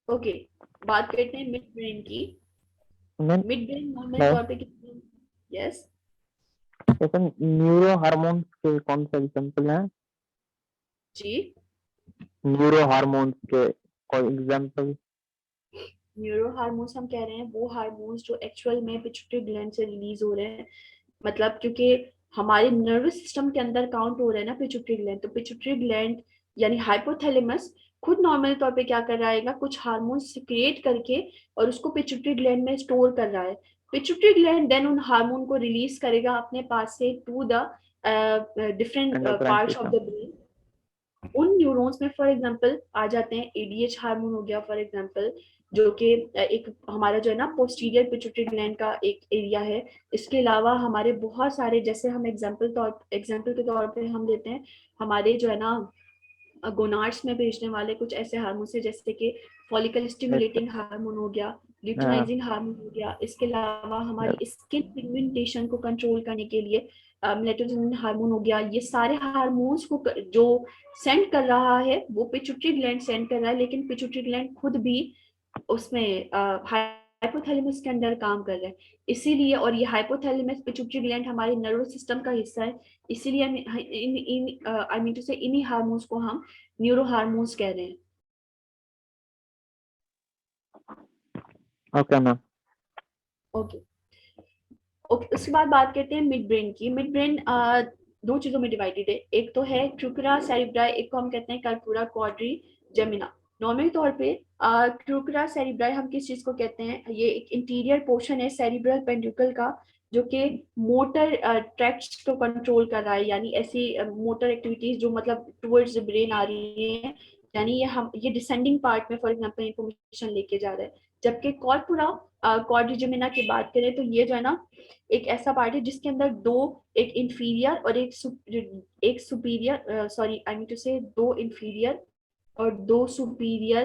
ओके, बात करते हैं मिड ब्रेन की। मैम मिड ब्रेन नॉर्मल तौर पे कितने, यस न्यूरो हार्मोन्स के कौन से एग्जांपल हैं? जी, न्यूरो हार्मोन्स के कोई एग्जांपल? न्यूरो हार्मोन्स हम कह रहे हैं वो हार्मोन्स जो एक्चुअल में पिट्यूटरी ग्लैंड से रिलीज हो रहे हैं। मतलब क्योंकि हमारे नर्वस सिस्टम के अंदर काउंट हो रहा है ना पिट्यूटरी ग्लैंड, तो पिट्यूटरी ग्लैंड यानी हाइपोथैलेमस खुद नॉर्मल तौर पे क्या कर रहा है, कुछ हार्मोन्स सिक्रिएट करके और उसको पिट्यूटरी ग्लैंड में स्टोर कर रहा है। पिट्यूटरी ग्लैंड देन उन हार्मोन को रिलीज करेगा अपने पास से to the different parts of the brain. उन न्यूरॉन्स में फॉर एग्जांपल आ जाते हैं एडीएच हार्मोन हो गया फॉर एग्जांपल, जो कि एक हमारा जो है ना पोस्टीरियर पिट्यूटरी ग्लैंड का एक एरिया है। इसके अलावा हमारे बहुत सारे, जैसे हम एग्जांपल के तौर पे हम लेते हैं हमारे जो है ना गोनाड्स में भेजने वाले कुछ ऐसे हार्मोन्स है जैसे कि फॉलिकल स्टिमुलेटिंग हार्मोन हो गया, ल्यूटिनाइजिंग हार्मोन हो गया। इसके अलावा हमारी स्किन पिगमेंटेशन को कंट्रोल करने के लिए मेलेटोनिन हार्मोन हो गया। ये सारे हार्मोन्स को जो सेंड कर रहा है वो पिट्यूटरी ग्लैंड सेंड कर रहा है, लेकिन पिट्यूटरी ग्लैंड खुद भी उसमें हाइपोथैलेमस के अंदर काम कर रहा है। इसीलिए, और ये हाइपोथैलेमस पिट्यूटरी ग्लैंड हमारे नर्वस सिस्टम का हिस्सा है, इसीलिए आई मीन टू से इन्हीं हार्मोन्स को हम न्यूरो हार्मोन्स कह रहे हैं। Okay ma'am. ओके ओके, उसके बाद बात करते हैं मिड ब्रेन की। मिड ब्रेन दो चीजों में डिवाइडेड है, एक तो है ट्रूकरा सेरिब्राई, एक को हम कहते हैं कर्पूरा क्वाड्री जेमिना। नॉर्मल तौर पे ट्रूकरा सेरिब्राई हम किस चीज को कहते हैं, ये एक इंटीरियर पोर्शन है सेरिब्रल पेंड्यूकल का, जो कि मोटर ट्रैक्ट्स को कंट्रोल कर रहा है, यानी ऐसी मोटर एक्टिविटीज जो मतलब टुवर्ड्स ब्रेन आ रही है, यानी ये डिसेंडिंग पार्ट में फॉर एग्जांपल इंफॉर्मेशन लेके जा रहा है। जबकि कॉर्पुरा क्वाड्रिजेमिना की बात करें तो ये जो है ना एक ऐसा पार्ट है जिसके अंदर दो, एक इंफीरियर और एक superior, sorry I mean to say दो इंफीरियर और दो सुपीरियर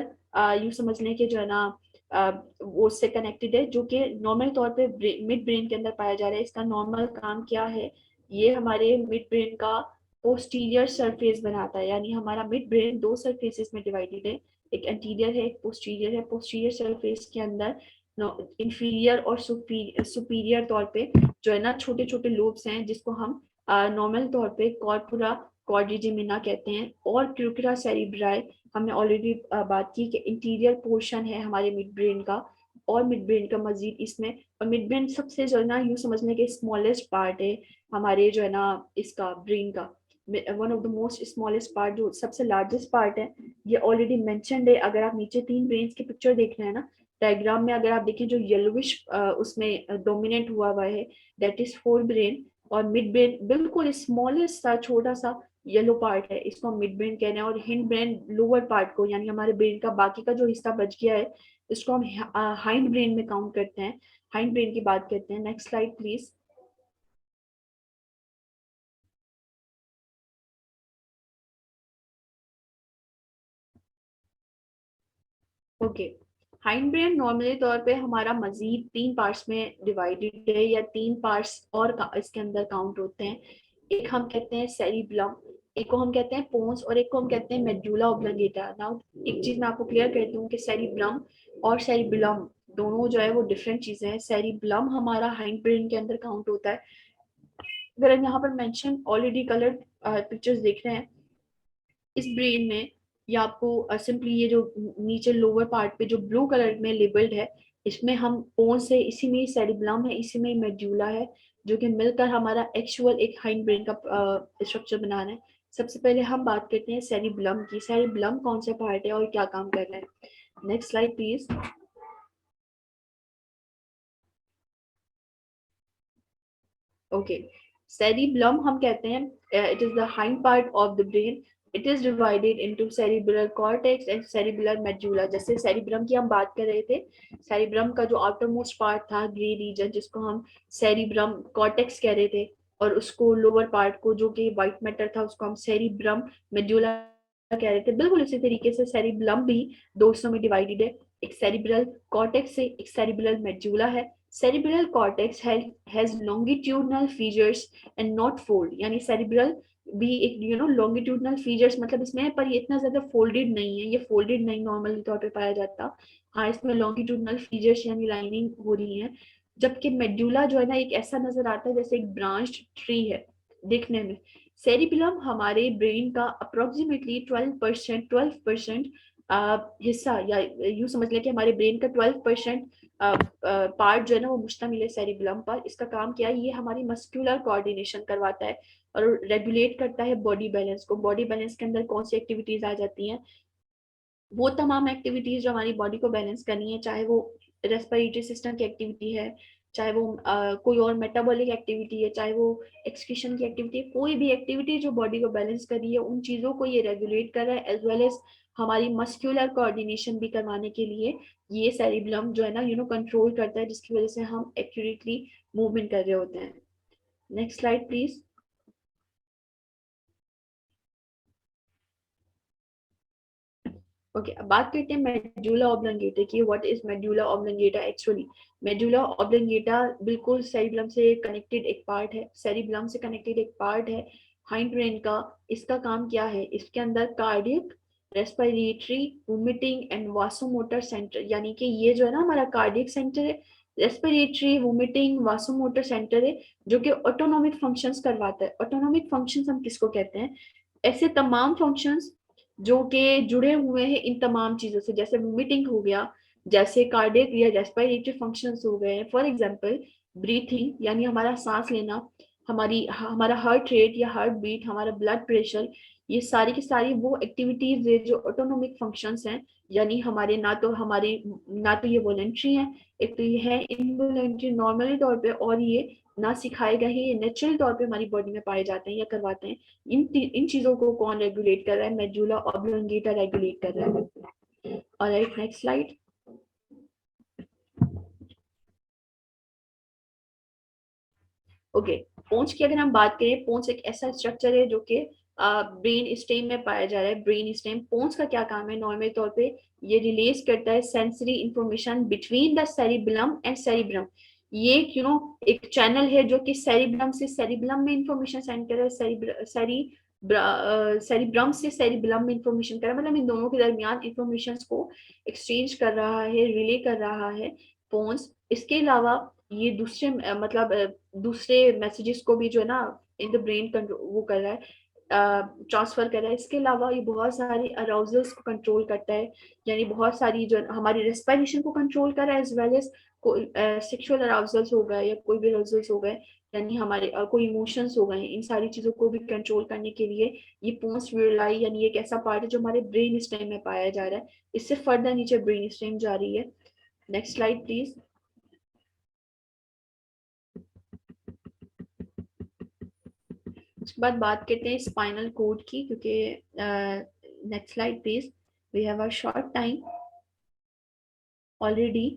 यू समझ लें कि जो है ना वो उससे कनेक्टेड है, जो कि नॉर्मल तौर पे मिड ब्रेन के अंदर पाया जा रहा है। इसका नॉर्मल काम क्या है, ये हमारे मिड ब्रेन का पोस्टीरियर सरफेस बनाता है, यानी हमारा मिड ब्रेन दो सरफेसेस में डिवाइडेड है, एक एंटीरियर है एक पोस्टीरियर है। पोस्टीरियर सरफेस के अंदर इंफीरियर और सुपीरियर तौर पे जो है ना छोटे छोटे लोब्स हैं, जिसको हम नॉर्मल तौर पे कॉर्पुरा क्वाड्रिजेमिना कहते हैं। और क्यूकरा सेरिब्राई हमने ऑलरेडी बात की कि इंटीरियर पोर्शन है हमारे मिड ब्रेन का, और मिड ब्रेन का मजीद इसमें, और मिड ब्रेन सबसे जो है ना यूँ समझने के स्मॉलेस्ट पार्ट है हमारे जो है ना इसका ब्रेन का, one of the most smallest part, जो सबसे लार्जेस्ट पार्ट है। ये ऑलरेडी मेंशनड है, अगर आप नीचे तीन ब्रेन्स के पिक्चर देख रहे हैं ना डायग्राम में, अगर आप देखें जो येलोविश उसमें डोमिनेट हुआ है दैट इज फोर ब्रेन, और मिड ब्रेन बिल्कुल स्मॉलेस्ट सा छोटा सा येलो पार्ट है, इसको हम मिड ब्रेन कह रहे हैं। और हिंड ब्रेन लोअर पार्ट को, यानी हमारे ब्रेन का बाकी का जो हिस्सा बच गया है, इसको हम हाइंड ब्रेन में काउंट करते हैं, हाइंड ब्रेन की बात करते हैं। Next slide please. Okay, hind brain normally तौर पे हमारा मजीद तीन पार्ट्स में डिवाइडेड है, या तीन पार्ट्स और इसके अंदर काउंट होते हैं। एक हम कहते हैं सेरिब्लम, एक को हम कहते हैं पोन्स, और एक को हम कहते हैं मेडुला ऑब्लिंगेटा। नाउ एक चीज मैं आपको क्लियर करती हूँ कि सेरिब्लम और सेरिबेलम दोनों जो है वो डिफरेंट चीजें हैं। सेरिब्लम हमारा हाइंड ब्रेन के अंदर काउंट होता है। अगर हम यहाँ पर मेंशन ऑलरेडी कलर्ड पिक्चर्स देख रहे हैं इस ब्रेन में, या आपको सिंपली ये जो नीचे लोअर पार्ट पे जो ब्लू कलर में लेबल्ड है, इसमें हम पोन से, इसी में सेरिब्लम है, इसी में मेड्यूला है, जो कि मिलकर हमारा एक्चुअल एक हाइंड ब्रेन का स्ट्रक्चर बना रहे हैं। सबसे पहले हम बात करते हैं सेरिब्लम की। सेरिब्लम कौन सा पार्ट है और क्या काम कर रहा है। Next slide please. Okay, cerebellum हम कहते हैं it is the hind part of the brain. It is divided into cerebral cortex and cerebral medulla. जैसे cerebrum की हम बात कर रहे थे, cerebrum का जो outer most part था ग्रे रीजन, जिसको हम cerebrum cortex कह रहे थे, और उसको लोअर पार्ट को जो कि व्हाइट मैटर था उसको हम cerebrum medulla कह रहे थे। बिल्कुल इसी तरीके से cerebellum भी दो हिस्सों में डिवाइडेड है, एक cerebral cortex है, एक cerebral medulla है। cerebral cortex has longitudinal features and not fold, यानी cerebral भी एक longitudinal features मतलब इसमें है, पर ये इतना ज्यादा folded नहीं है, ये folded नहीं नॉर्मली तौर पे पाया जाता। हाँ, इसमें longitudinal features यानी लाइनिंग हो रही है। जबकि मेडुला जो है ना एक ऐसा नजर आता है जैसे एक ब्रांच्ड ट्री है दिखने में। सेरिबेलम हमारे ब्रेन का अप्रोक्सीमेटली 12% हिस्सा, या यूं समझ लें कि हमारे ब्रेन का 12% पार्ट जो है ना वो मुश्तमिल है सेरिबेलम पर। इसका काम क्या है, ये हमारी मस्कुलर कोऑर्डिनेशन करवाता है और रेगुलेट करता है बॉडी बैलेंस को। बॉडी बैलेंस के अंदर कौन सी एक्टिविटीज आ जाती हैं, वो तमाम एक्टिविटीज जो हमारी बॉडी को बैलेंस करनी है, चाहे वो रेस्पिरेटरी सिस्टम की एक्टिविटी है, चाहे वो कोई और मेटाबॉलिक एक्टिविटी है, चाहे वो एक्सक्रीशन की एक्टिविटी है, कोई भी एक्टिविटी जो बॉडी को बैलेंस कर रही है, उन चीज़ों को ये रेगुलेट कर रहा है, एज वेल एज हमारी मस्कुलर कोऑर्डिनेशन भी करवाने के लिए ये सेरिबेलम जो है ना कंट्रोल करता है, जिसकी वजह से हम एक्यूरेटली मूवमेंट कर रहे होते हैं। Next slide please. ओके, अब बात करते हैं मेडुला ऑब्लंगेटा की। What is medulla oblongata actually? Medulla oblongata बिल्कुल सेरिब्लम से कनेक्टेड एक पार्ट है, सेरिब्लम से कनेक्टेड एक पार्ट है हाइंड ब्रेन का। इसका काम क्या है? इसके अंदर cardiac, respiratory, vomiting and vasomotor centre, यानी कि ये जो है ना हमारा कार्डियक सेंटर है, रेस्पिरेटरी, वोमिटिंग, वासोमोटर सेंटर है, जो कि ऑटोनॉमिक फंक्शंस करवाता है। ऑटोनॉमिक फंक्शंस हम किसको कहते हैं? ऐसे तमाम फंक्शंस जो कि जुड़े हुए हैं इन तमाम चीजों से, जैसे वोमिटिंग हो गया, जैसे कार्डियक या रेस्पिरेटरी फंक्शंस हो गए। फॉर एग्जांपल ब्रीथिंग, यानी हमारा सांस लेना, हमारा हार्ट रेट या हार्ट बीट, हमारा ब्लड प्रेशर, ये सारी की सारी वो एक्टिविटीज है जो ऑटोनोमिक फंक्शंस हैं। यानी हमारे ना तो ये वॉलेंट्री है, एक तो ये है इनवॉलेंट्री नॉर्मली तौर पे, और ये ना सिखाए गए हैं, ये नेचुरल तौर पे हमारी बॉडी में पाए जाते हैं या करवाते हैं। इन चीजों को कौन रेगुलेट कर रहा है? मेडुला ऑब्लोंगेटा रेगुलेट कर रहा है। Alright, next slide. ओके, पोंछ की अगर हम बात करें, पोंछ एक ऐसा स्ट्रक्चर है जो कि ब्रेन स्टेम में पाया जा रहा है। ब्रेन स्टेम, पोंछ का क्या काम है? नॉर्मल तौर पे ये रिलीज करता है sensory information between the cerebellum and cerebrum. ये एक चैनल है जो कि सेरिब्रम से सेरिबलम में इंफॉर्मेशन सेंड कर रहा है, सेरिब्रम से सेरिबलम में इंफॉर्मेशन कर रहा है, मतलब इन दोनों के दरमियान इंफॉर्मेशन को एक्सचेंज कर रहा है, रिले कर रहा है पोन्स। इसके अलावा ये दूसरे दूसरे मैसेजेस को भी जो है ना इन द ब्रेन वो कर रहा है, ट्रांसफर कर रहा है। इसके अलावा ये बहुत सारी अराउजल्स को कंट्रोल करता है, यानी बहुत सारी जो हमारी रेस्पिरेशन को कंट्रोल कर रहा है, एज वेल एज सेक्सुअल अराउजल्स हो गए या कोई भी अराउजल्स हो गए, यानी हमारे कोई इमोशंस हो गए, इन सारी चीजों को भी कंट्रोल करने के लिए ये पोस्ट विलाई, यानी एक ऐसा पार्ट है जो हमारे ब्रेन स्टेम में पाया जा रहा है। इससे फर्दर नीचे ब्रेन स्टेम जा रही है। Next slide please. उसके बाद बात करते हैं स्पाइनल कोड की, क्योंकि next slide please. We have a short time already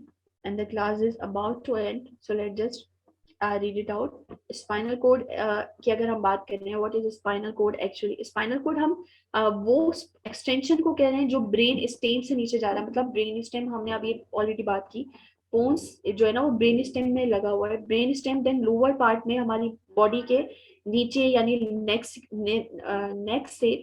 and the class is about to end, so let's just read it out. Spinal cord की अगर हम बात कर रहे हैं, what is spinal cord actually? Spinal cord हम वो extension को कह रहे हैं जो ब्रेन स्टेम से नीचे जा रहा है। मतलब ब्रेन स्टेम हमने अभी ऑलरेडी बात की, बोन्स जो है ना वो ब्रेन स्टेम में लगा हुआ है। Brain stem then lower part में हमारी बॉडी के नीचे, यानी नेक से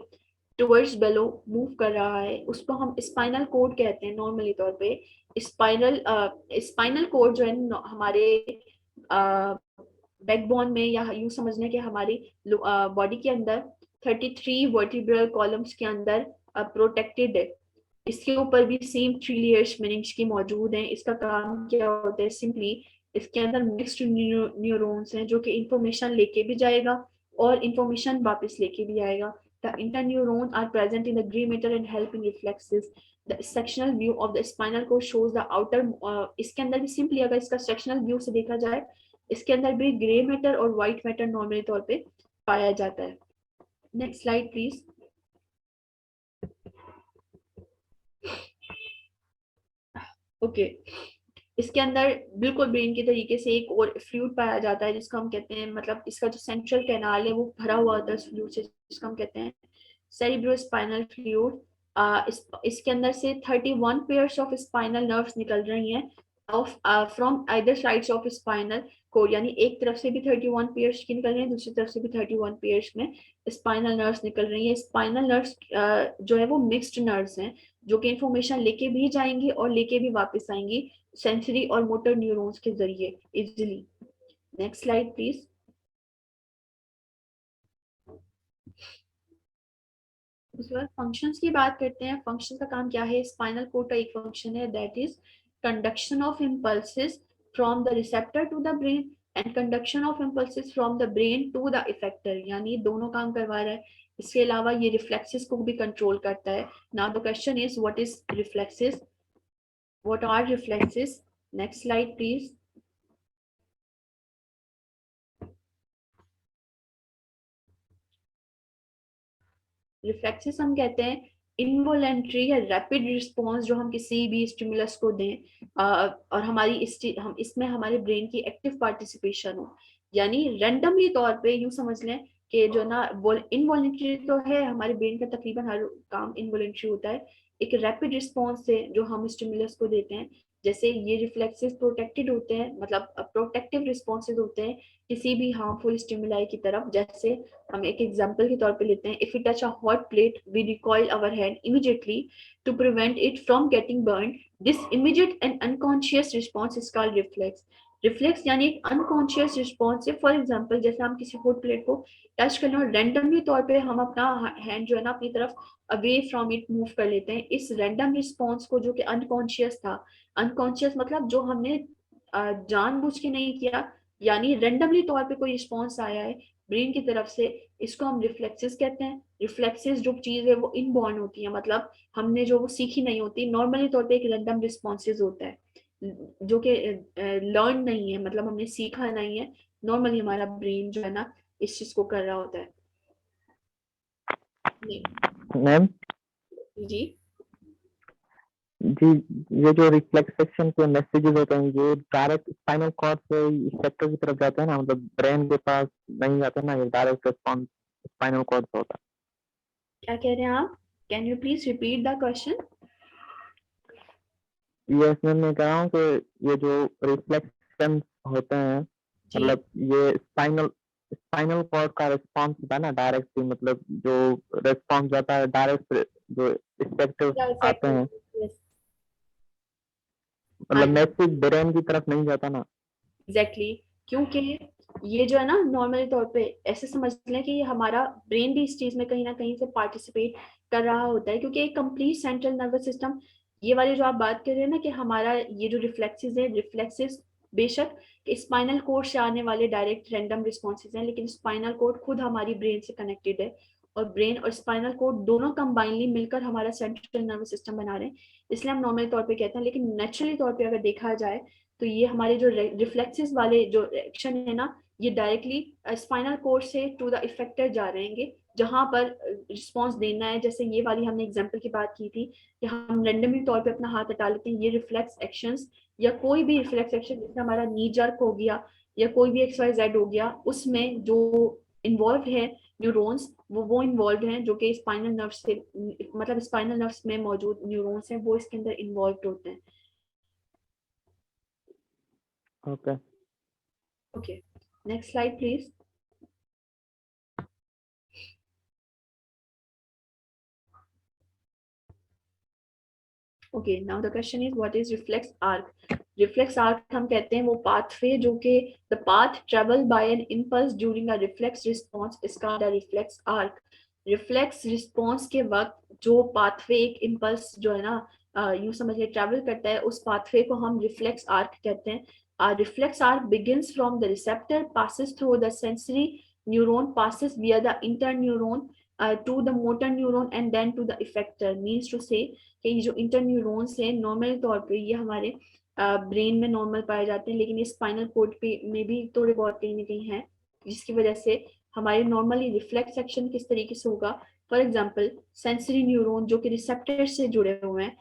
टुवर्ड्स बेलो मूव कर रहा है, उसको हम स्पाइनल कोड कहते हैं नॉर्मली तौर पे। स्पाइनल कोड जो है हमारे बैकबोन में, या यूं समझ लें कि हमारी बॉडी के अंदर 33 वर्टिब्रल कॉलम्स के अंदर प्रोटेक्टेड है। इसके ऊपर भी सेम 3 लेयर्स मेनिंग्स की मौजूद हैं। इसका काम क्या होता है? सिंपली इसके अंदर मिक्स्ड न्यूरॉन्स हैं जो कि इंफॉर्मेशन लेके भी जाएगा और इंफॉर्मेशन वापस लेके भी आएगा। The interneuron are present in the gray matter and help in reflexes. The sectional view of the spinal cord shows the outer इसके अंदर भी सिंपली अगर इसका सेक्शनल व्यू से देखा जाए, इसके अंदर भी ग्रे मैटर और व्हाइट मैटर नॉर्मली तौर पे पाया जाता है। Next slide please. ओके, इसके अंदर बिल्कुल ब्रेन के तरीके से एक और फ्लूइड पाया जाता है जिसको हम कहते हैं, मतलब इसका जो सेंट्रल कैनाल है वो भरा हुआ होता है इस फ्लूइड से, जिसको हम कहते हैं सेरिब्रोस्पाइनल फ्लूइड। इसके अंदर से 31 पेयर्स ऑफ स्पाइनल नर्व्स निकल रही हैं from either sides of spinal cord, यानी एक तरफ से भी 31 पेयर्स की निकल रही हैं, दूसरी तरफ से भी 31 पेयर्स में स्पाइनल नर्व्स निकल रही हैं। स्पाइनल नर्व्स जो है वो मिक्स्ड नर्व्स हैं जो कि इंफॉर्मेशन लेके भी जाएंगी और लेके भी वापस आएंगी सेंसरी और मोटर न्यूरॉन्स के जरिए इजिली। Next slide please. उसके बाद फंक्शंस की बात करते हैं। फंक्शन का काम क्या है? स्पाइनल कोड का एक फंक्शन है, that is conduction of impulses from the receptor to the brain and conduction of impulses from the brain to the effector, यानी दोनों काम करवा रहा है। इसके अलावा ये रिफ्लेक्सेस को भी कंट्रोल करता है। Now the question is what is reflexes, what are reflexes? Next slide please. Reflexes हम कहते हैं इनवॉलेंट्री या रैपिड रिस्पॉन्स जो हम किसी भी स्टिमुलस को दें और हम इसमें हमारे ब्रेन की एक्टिव पार्टिसिपेशन हो, यानी रैंडमली तौर पे यूं समझ लें कि जो ना इनवॉलेंट्री तो है, हमारे ब्रेन का तकरीबन हर काम इनवॉलेंट्री होता है, एक रैपिड रिस्पॉन्स से जो हम स्टिमुलस को देते हैं, जैसे ये रिफ्लेक्सेस प्रोटेक्टेड होते हैं, मतलब प्रोटेक्टिव रिस्पॉन्सेज होते हैं किसी भी हार्मफुल स्टिमुलाई की तरफ। जैसे हम एक एग्जांपल के तौर पे लेते हैं, if you touch a hot plate we recoil our hand immediately to prevent it from getting burn. This immediate and unconscious response is called reflex. Reflex यानी एक अनकॉन्शियस रिस्पॉन्स है। फॉर एग्जाम्पल जैसे हम किसी हॉट प्लेट को touch करने और randomly तौर पे हम अपना हैंड जो है ना अपनी तरफ अवे फ्रॉम इट मूव कर लेते हैं। इस रैंडम रिस्पॉन्स को जो कि अनकॉन्शियस था, अनकॉन्शियस मतलब जो हमने जानबूझ के नहीं किया, यानी रैंडमली तौर पे कोई रिस्पॉन्स आया है ब्रेन की तरफ से, इसको हम रिफ्लेक्सेस कहते हैं। रिफ्लेक्सेस जो चीज है वो इनबॉर्न होती है, मतलब हमने जो वो सीखी नहीं होती, नॉर्मली तौर पे एक रैंडम रिस्पॉन्सेज होता है जो कि लर्न नहीं है, मतलब हमने सीखा नहीं है, नॉर्मली हमारा ब्रेन जो है ना इस चीज को कर रहा होता है। मैम जी जी, ये जो रिफ्लेक्सेशन के मैसेजेस होते हैं ये डायरेक्ट स्पाइनल कॉर्ड से सेक्टर की तरफ जाते हैं ना, मतलब ब्रेन के पास नहीं जाते ना, ये डायरेक्ट रिस्पॉन्स स्पाइनल कॉर्ड से होता क्या कह रहे हैं आप? Can you please repeat the question? है। ये इसमें मैं कह रहा हूँ कि ये जो रिफ्लेक्शन होते हैं, जी मतलब ये स्पाइनल स्पाइनल कॉर्ड का रिस्पॉन्स होता है ना डायरेक्ट, मतलब जो रिस्पॉन्स जाता है डायरेक्ट, जो इफेक्टिव आते हैं, हाँ मतलब मैसेज ब्रेन की तरफ नहीं जाता ना। एग्जैक्टली क्योंकि ये जो है ना नॉर्मली तौर पे ऐसे समझ लें कि ये हमारा ब्रेन भी इस चीज में कहीं ना कहीं से पार्टिसिपेट कर रहा होता है, क्योंकि एक कंप्लीट सेंट्रल नर्वस सिस्टम, ये वाली जो आप बात कर रहे हैं ना कि हमारा ये जो रिफ्लेक्सेस है, रिफ्लेक्सेस बेशक स्पाइनल कोड से आने वाले डायरेक्ट रैंडम रिस्पॉन्सेज हैं, लेकिन स्पाइनल कोड खुद हमारी ब्रेन से कनेक्टेड है, और ब्रेन और स्पाइनल कोड दोनों कंबाइनली मिलकर हमारा सेंट्रल नर्वस सिस्टम बना रहे हैं। इसलिए हम नॉर्मल तौर पे कहते हैं, लेकिन नेचुरली तौर पे अगर देखा जाए तो ये हमारे जो रिफ्लेक्सेस वाले जो एक्शन है ना, ये डायरेक्टली स्पाइनल कोड से टू द इफेक्टर जा रहेंगे, जहां पर रिस्पॉन्स देना है। जैसे ये वाली हमने एग्जांपल की बात की थी कि हम रेंडमली तौर पे अपना हाथ हटा लेते हैं, ये रिफ्लेक्स एक्शंस या कोई भी रिफ्लेक्स एक्शन जैसे हमारा नी जर्क हो गया या कोई भी एक्स वाई जेड हो गया, उसमें जो इन्वॉल्व है न्यूरॉन्स, वो इन्वॉल्व हैं जो कि स्पाइनल नर्व से, मतलब स्पाइनल नर्व्स में मौजूद न्यूरॉन्स हैं, वो इसके अंदर इन्वॉल्व होते हैं। Okay Okay, next slide, please. Okay, now the question is what is reflex arc? Reflex arc हम कहते हैं वो pathway जो कि the path travel by an impulse during a reflex response is called a reflex arc. Reflex response के वक्त जो pathway एक impulse जो है ना यूं समझिए travel करता है, उस pathway को हम reflex arc कहते हैं. A reflex arc begins from the receptor, passes through the sensory neuron, passes via the interneuron to the motor neuron and then to the effector. Means to say कि ये जो interneurons है normal तौर पे ये हमारे ब्रेन में normal पाए जाते हैं, लेकिन ये स्पाइनल कोड पे में भी थोड़े बहुत कहीं ना कहीं है, जिसकी वजह से हमारे नॉर्मली रिफ्लेक्स एक्शन किस तरीके से होगा। फॉर एग्जांपल सेंसरी न्यूरॉन जो कि रिसेप्टर से जुड़े हुए हैं,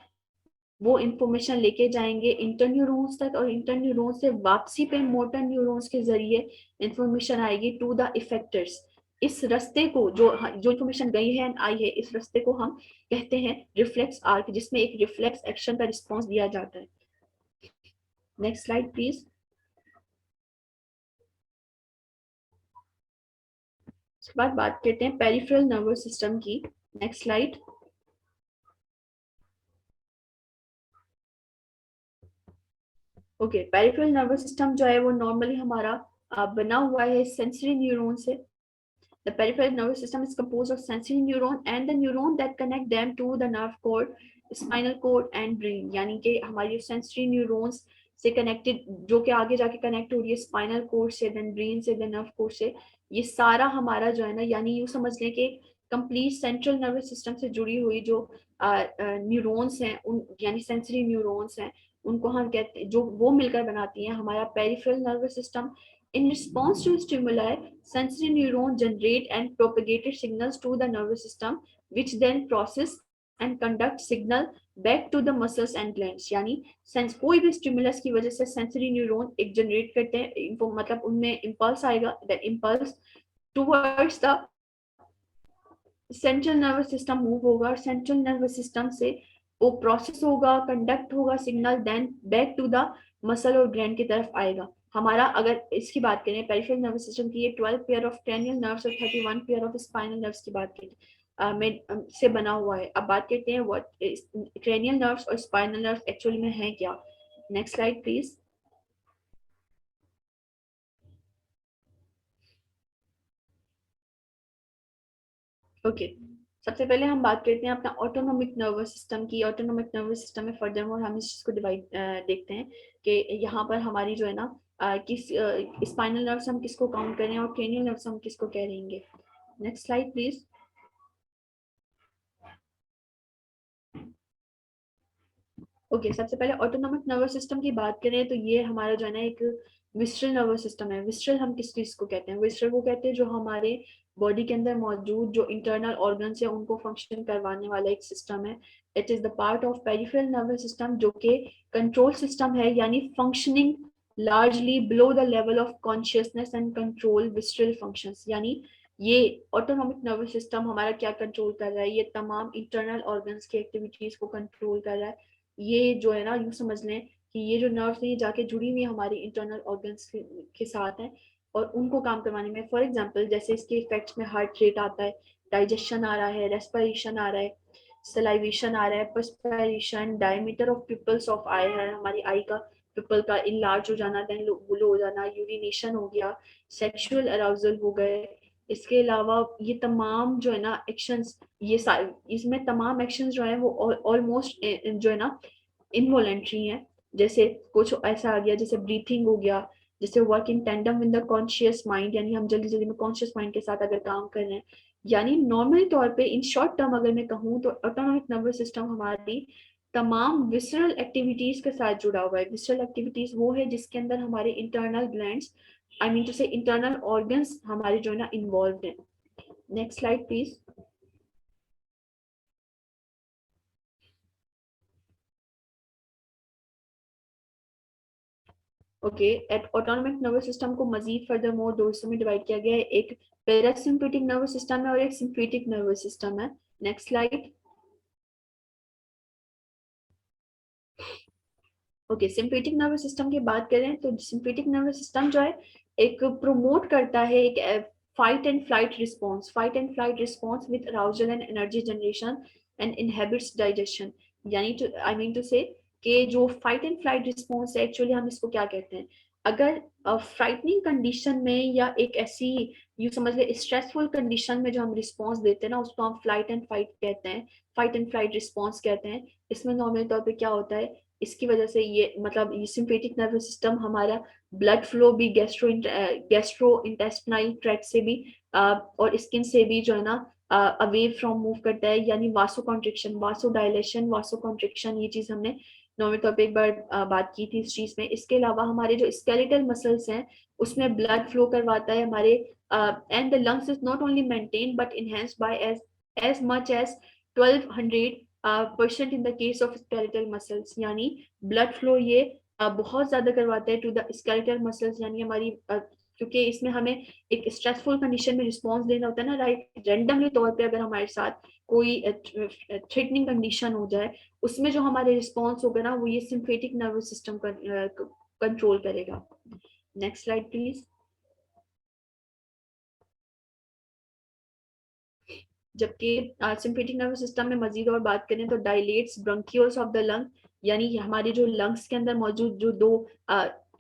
वो इंफॉर्मेशन लेके जाएंगे इंटरन्यूरॉन्स तक, और इंटरन्यूरॉन्स से वापसी पे मोटर न्यूरॉन्स के जरिए इंफॉर्मेशन आएगी टू द इफेक्टर्स। इस रास्ते को जो जो इंफॉर्मेशन गई है आई है, इस रास्ते को हम कहते हैं रिफ्लेक्स आर्क, जिसमें एक रिफ्लेक्स एक्शन का रिस्पॉन्स दिया जाता है। Next slide please. उसके बाद बात करते हैं पेरिफेरल नर्वस सिस्टम की। Next slide. Okay, peripheral nervous system जो है वो नॉर्मली हमारा बना हुआ है सेंसरी न्यूरॉन से। The peripheral nervous system is composed of sensory neuron and the neuron that connect them to the nerve cord, spinal cord and brain. यानी कि हमारी sensory neurons से connected जो कि आगे जाके connect हो रही है spinal cord से, then brain से, then nerve cord से, ये सारा हमारा जो है ना, यानी यूँ समझ लें कि complete central nervous system से जुड़ी हुई जो neurons हैं, उन यानी sensory neurons हैं, उनको हम कहते हैं, जो वो मिलकर बनाती हैं हमारा peripheral nervous system. In response to stimuli, sensory neurons generate and propagate signals to the nervous system, which then process and conduct signal back to the muscles and glands. यानी कोई भी स्टिमुलस की वजह से सेंसरी न्यूरॉन एक generate करते हैं, मतलब उनमें इम्पल्स आएगा, that impulse towards the central nervous system move होगा, और सेंट्रल नर्वस सिस्टम से वो प्रोसेस होगा, कंडक्ट होगा signal, then back to the muscle और ब्रेन की तरफ आएगा। हमारा अगर इसकी बात करें पेरिफेरल नर्वस सिस्टम की, ये 12 पेयर ऑफ क्रेनियल नर्व्स और 31 पेयर ऑफ स्पाइनल नर्व्स की बात करें में से बना हुआ है। अब बात करते हैं व्हाट क्रेनियल नर्व्स और स्पाइनल नर्व्स एक्चुअली में है क्या। Next slide please. ओके, सबसे पहले हम बात करते हैं अपना ऑटोनोमिक नर्वस सिस्टम की। ऑटोनोमिक नर्वस सिस्टम में फर्दर मोर हम इस चीज को डिवाइड देखते हैं कि यहाँ पर हमारी जो है ना किस स्पाइनल नर्व्स हम किसको काउंट करें और क्रेनियल नर्व्स हम किसको कह रहेंगे। Next slide please. ओके, सबसे पहले ऑटोनोमिक नर्वस सिस्टम की बात करें तो ये हमारा जो है ना एक विस्ट्रल नर्वस सिस्टम है। विस्ट्रल हम किस चीज को कहते हैं? विस्ट्रल को कहते हैं जो हमारे बॉडी के अंदर मौजूद जो इंटरनल ऑर्गन्स है उनको फंक्शन करवाने वाला एक सिस्टम है। It is the part of peripheral nervous system जो कि कंट्रोल सिस्टम है, यानी functioning largely below the level of consciousness and control विस्ट्रल functions. यानी ये ऑटोनोमिक नर्वस सिस्टम हमारा क्या कंट्रोल कर रहा है? ये तमाम इंटरनल ऑर्गन्स की एक्टिविटीज को कंट्रोल कर रहा है। ये जो है ना यूं समझ लें कि ये जो नर्व्स है ये जाके जुड़ी हुई हमारी इंटरनल ऑर्गन्स के साथ है और उनको काम करवाने में, फॉर एग्जांपल जैसे इसके इफेक्ट्स में हार्ट रेट आता है, डाइजेशन आ रहा है, रेस्पिरेशन आ रहा है, सलाइवेशन आ रहा है, perspiration, diameter of pupils of eye है, हमारी आई का पिपल का इनलार्ज हो जाना, देन लो हो जाना, यूरिनेशन हो गया, सेक्सुअल अराउजल हो गए। इसके अलावा ये तमाम जो है ना एक्शंस, ये इसमें तमाम एक्शंस जो है वो ऑलमोस्ट जो है ना इनवॉलेंट्री है। जैसे कुछ ऐसा आ गया जैसे ब्रीथिंग हो गया, जैसे work in tandem with the conscious mind, यानी हम जल्दी जल्दी में कॉन्शियस माइंड के साथ अगर काम कर रहे हैं। यानी नॉर्मल तौर पे इन शॉर्ट टर्म अगर मैं कहूँ तो ऑटोनोमिक नर्वस सिस्टम हमारी तमाम विसरल एक्टिविटीज के साथ जुड़ा हुआ है। विसरल एक्टिविटीज वो है जिसके अंदर हमारे internal glands, I mean to say internal organs हमारे जो है ना इन्वॉल्व है। Next slide please. Okay, at autonomic nervous system को मजीद फर्दर मोर दो हिस्सों में डिवाइड किया गया है। एक पैरासिम्पैथिक नर्वस सिस्टम है और एक सिम्पैथिक नर्वस सिस्टम है। Next slide. Okay, sympathetic nervous system की बात करें तो सिम्पैथिक नर्वस सिस्टम जो है एक प्रोमोट करता है एक fight and flight response, fight and flight response with arousal and energy generation and inhabits digestion. यानी टू आई मीन टू से कि जो फाइट एंड फ्लाइट रिस्पॉन्स है एक्चुअली हम इसको क्या कहते हैं? अगर फ्राइटनिंग कंडीशन में या एक ऐसी यू समझ ले स्ट्रेसफुल कंडीशन में जो हम रिस्पॉन्स देते हैं ना उसको हम फ्लाइट एंड फाइट कहते हैं, फाइट एंड फ्लाइट रिस्पॉन्स कहते हैं। इसमें नॉर्मल तौर पे क्या होता है, इसकी वजह से ये मतलब ये सिम्पेटिक नर्वस सिस्टम हमारा ब्लड फ्लो भी गैस्ट्रो इंटेस्टाइनल ट्रैक्ट से भी और स्किन से भी जो है ना अवे फ्रॉम मूव करता है। यानी वासो कॉन्ट्रिक्शन, वासो डायलेशन, वासो कॉन्ट्रिक्शन, ये चीज हमने नॉर्मल तौर पे एक बार बात की थी इस चीज में। इसके अलावा हमारे जो स्केलेटल मसल्स हैं उसमें ब्लड फ्लो करवाता है हमारे, and the lungs is not only maintain but enhanced by as much as 1200% in the case of skeletal muscles. यानी ब्लड फ्लो ये बहुत ज्यादा करवाता है टू द स्केलेटल मसल्स। यानी हमारी क्योंकि इसमें हमें एक स्ट्रेसफुल कंडीशन में रिस्पॉन्स देना होता है ना, राइट। रैंडमली तौर पे अगर हमारे साथ कोई थ्रेटनिंग कंडीशन हो जाए उसमें जो हमारे रिस्पॉन्स होगा ना वो ये सिम्पेटिक नर्वस सिस्टम कंट्रोल करेगा। Next slide please. जबकि सिम्पेटिक नर्वस सिस्टम में मजीद और बात करें तो dilates bronchioles of the lung, यानी हमारे जो लंग्स के अंदर मौजूद जो दो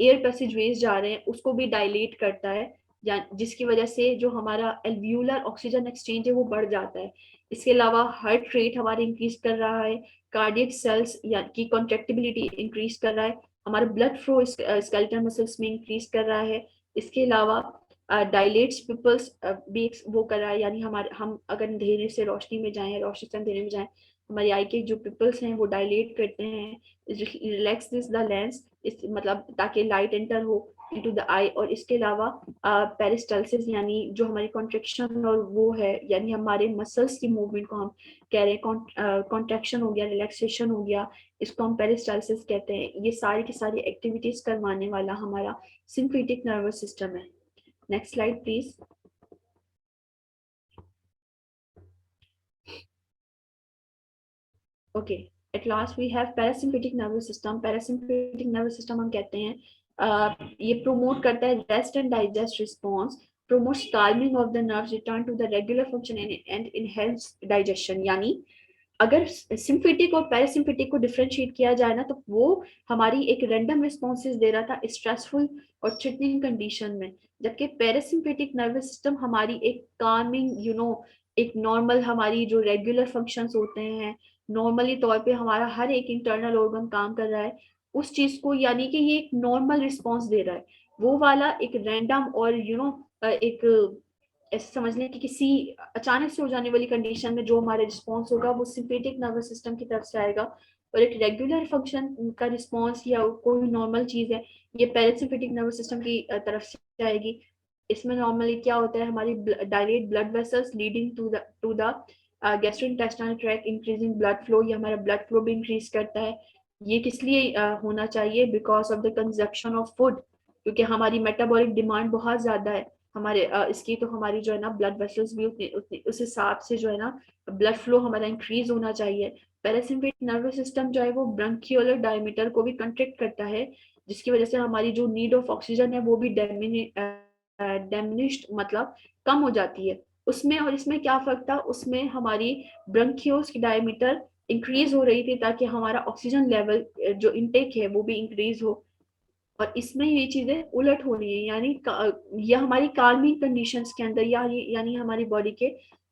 एयर पैसेजवेज जा रहे हैं उसको भी डायलेट करता है, या जिसकी वजह से जो हमारा एल्वियोलर ऑक्सीजन एक्सचेंज है वो बढ़ जाता है। इसके अलावा हार्ट रेट हमारे इंक्रीज कर रहा है, कार्डियक सेल्स या की कॉन्ट्रेक्टिबिलिटी इंक्रीज कर रहा है, हमारा ब्लड फ्लो स्केलेटल मसल्स में इंक्रीज कर रहा है। इसके अलावा डायलेट्स पिपल्स भी वो कर रहा है, यानी हमारे हम अगर अंधेरे से रोशनी में जाएं, रोशनी से अंधेरे में जाएं, हमारी आई के जो पिपल्स हैं वो डायलेट करते हैं, रिलैक्स दिस द लेंस, इस मतलब ताकि लाइट एंटर हो इनटू द आई। और इसके अलावा पेरिस्टल्सिस यानी जो हमारी कॉन्ट्रेक्शन और वो है, यानी हमारे मसल्स की मूवमेंट को हम कह रहे हैं, कॉन्ट्रेक्शन हो गया, रिलैक्सेशन हो गया, इसको हम पेरिस्टल्सिस कहते हैं। ये सारी की सारी एक्टिविटीज करवाने वाला हमारा सिम्पेटिक नर्वस सिस्टम है। Next slide, please. Okay, At last we have parasympathetic nervous system. Parasympathetic nervous system हम कहते हैं ये promote करता है rest and digest response, promotes calming of the nerves, return to the regular function and enhance digestion. यानी अगर sympathetic और पैरासिम्पेटिक को डिफरेंशिएट किया जाए ना तो वो हमारी एक रैंडम रिस्पॉन्सेज दे रहा था स्ट्रेसफुल और थ्रेटनिंग कंडीशन में, जबकि पैरासिम्पेटिक नर्वस सिस्टम हमारी एक कामिंग एक नॉर्मल हमारी जो रेगुलर फंक्शंस होते हैं, नॉर्मली तौर पे हमारा हर एक इंटरनल ऑर्गन काम कर रहा है उस चीज को, यानी कि ये एक नॉर्मल रिस्पॉन्स दे रहा है। वो वाला एक रैंडम और एक ऐसे समझ लें कि किसी अचानक से हो जाने वाली कंडीशन में जो हमारा रिस्पॉन्स होगा वो सिम्पेटिक नर्वस सिस्टम की तरफ से आएगा, और एक रेगुलर फंक्शन का रिस्पॉन्स या कोई नॉर्मल चीज है ये पैरासिम्पेटिक नर्वस सिस्टम की तरफ से आएगी। इसमें नॉर्मली क्या होता है, हमारी dilate blood vessels leading to the gastrointestinal tract, increasing blood flow, ये हमारा ब्लड फ्लो भी इंक्रीज करता है। ये किस लिए होना चाहिए? Because of the consumption of food, क्योंकि हमारी मेटाबॉलिक डिमांड बहुत ज्यादा है हमारे इसकी, तो हमारी जो है ना ब्लड वेसल्स भी उतने उस हिसाब से जो है ना ब्लड फ्लो हमारा इंक्रीज होना चाहिए। पैरासिम्पेटिक नर्वस सिस्टम जो है वो ब्रंकियोलर डायमीटर को भी कंट्रैक्ट करता है, जिसकी वजह से हमारी जो नीड ऑफ ऑक्सीजन है वो भी डेमिनिश्ड मतलब कम हो जाती है। उसमें और इसमें क्या फर्क था? उसमें हमारी ब्रंकियोल्स की डायमीटर इंक्रीज हो रही थी ताकि हमारा ऑक्सीजन लेवल जो इनटेक है वो भी इंक्रीज हो, और इसमें ये चीजें उलट हो रही है, यानी यह हमारी कार्मिक कंडीशंस के अंदर यानी हमारी बॉडी के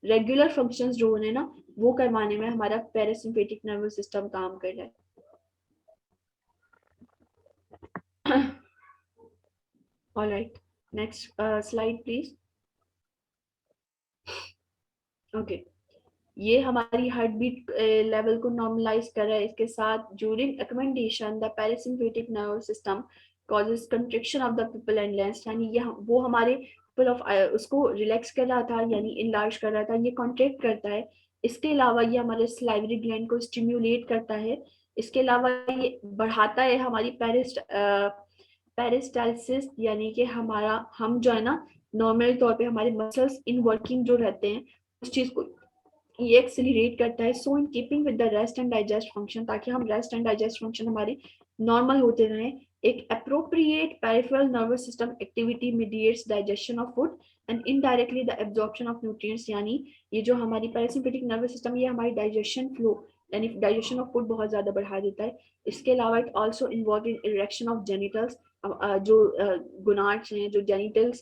रेगुलर फंक्शंस जो होने ना वो करवाने में हमारा पैरासिम्पेटिक नर्वस सिस्टम काम कर रहा है। Alright, next slide please. Okay, ये हमारी हार्ट बीट लेवल को नॉर्मलाइज कर रहा है। इसके साथ during accommodation the parasympathetic nervous system causes contraction of the pupil and lens, यानी ये वो हमारे pupil of उसको रिलैक्स कर रहा था यानी इनलार्ज कर रहा था, ये कॉन्ट्रैक्ट करता है। इसके अलावा ये हमारे सलाइवरी ग्लैंड को स्टिम्युलेट करता है। इसके अलावा ये बढ़ाता है हमारी पेरिस्टालसिस, यानी कि हम जो है ना नॉर्मल तौर पे हमारे मसल्स इन वर्किंग जो रहते हैं उस चीज को ये एक्सेलरेट करता है। So in keeping with the rest and digest function, ताकि हम रेस्ट एंड डाइजेस्ट फंक्शन हमारे नॉर्मल होते रहे। एक appropriate peripheral nervous system activity mediates digestion of food and indirectly the absorption of nutrients, यानी ये जो हमारी पैरासिम्पेटिक नर्वस सिस्टम ये हमारी डाइजेशन फ्लो यानी डाइजेशन ऑफ फूड बहुत ज्यादा बढ़ा देता है। इसके अलावा it also involve in erection of genitals, जो गुनाड्स हैं, जो जेनिटल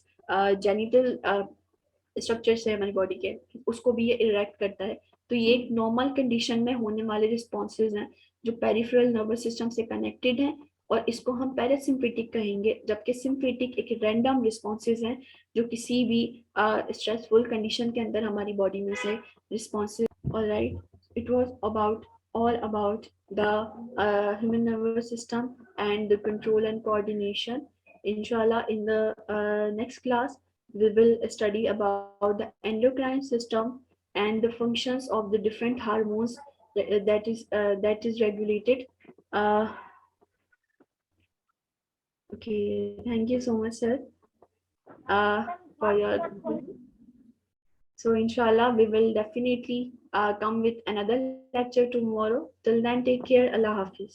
स्ट्रक्चर्स है हमारी बॉडी के, उसको भी ये इरेक्ट करता है। तो ये एक नॉर्मल कंडीशन में होने वाले रिस्पॉन्सेज हैं जो पेरिफेरल नर्वस सिस्टम से कनेक्टेड हैं, और इसको हम पैरासिम्पेटिक कहेंगे, जबकि सिम्पेटिक एक रैंडम रिस्पॉन्सेज हैं जो किसी भी स्ट्रेसफुल कंडीशन के अंदर हमारी बॉडी में से responses. Alright, it was about all about the human nervous system and the control and coordination. Inshallah, in the next class we will study about the endocrine system and the functions of the different hormones that is regulated. Okay, thank you so much, sir, for your. So inshallah we will definitely come with another lecture tomorrow. Till then, take care. Allah Hafiz.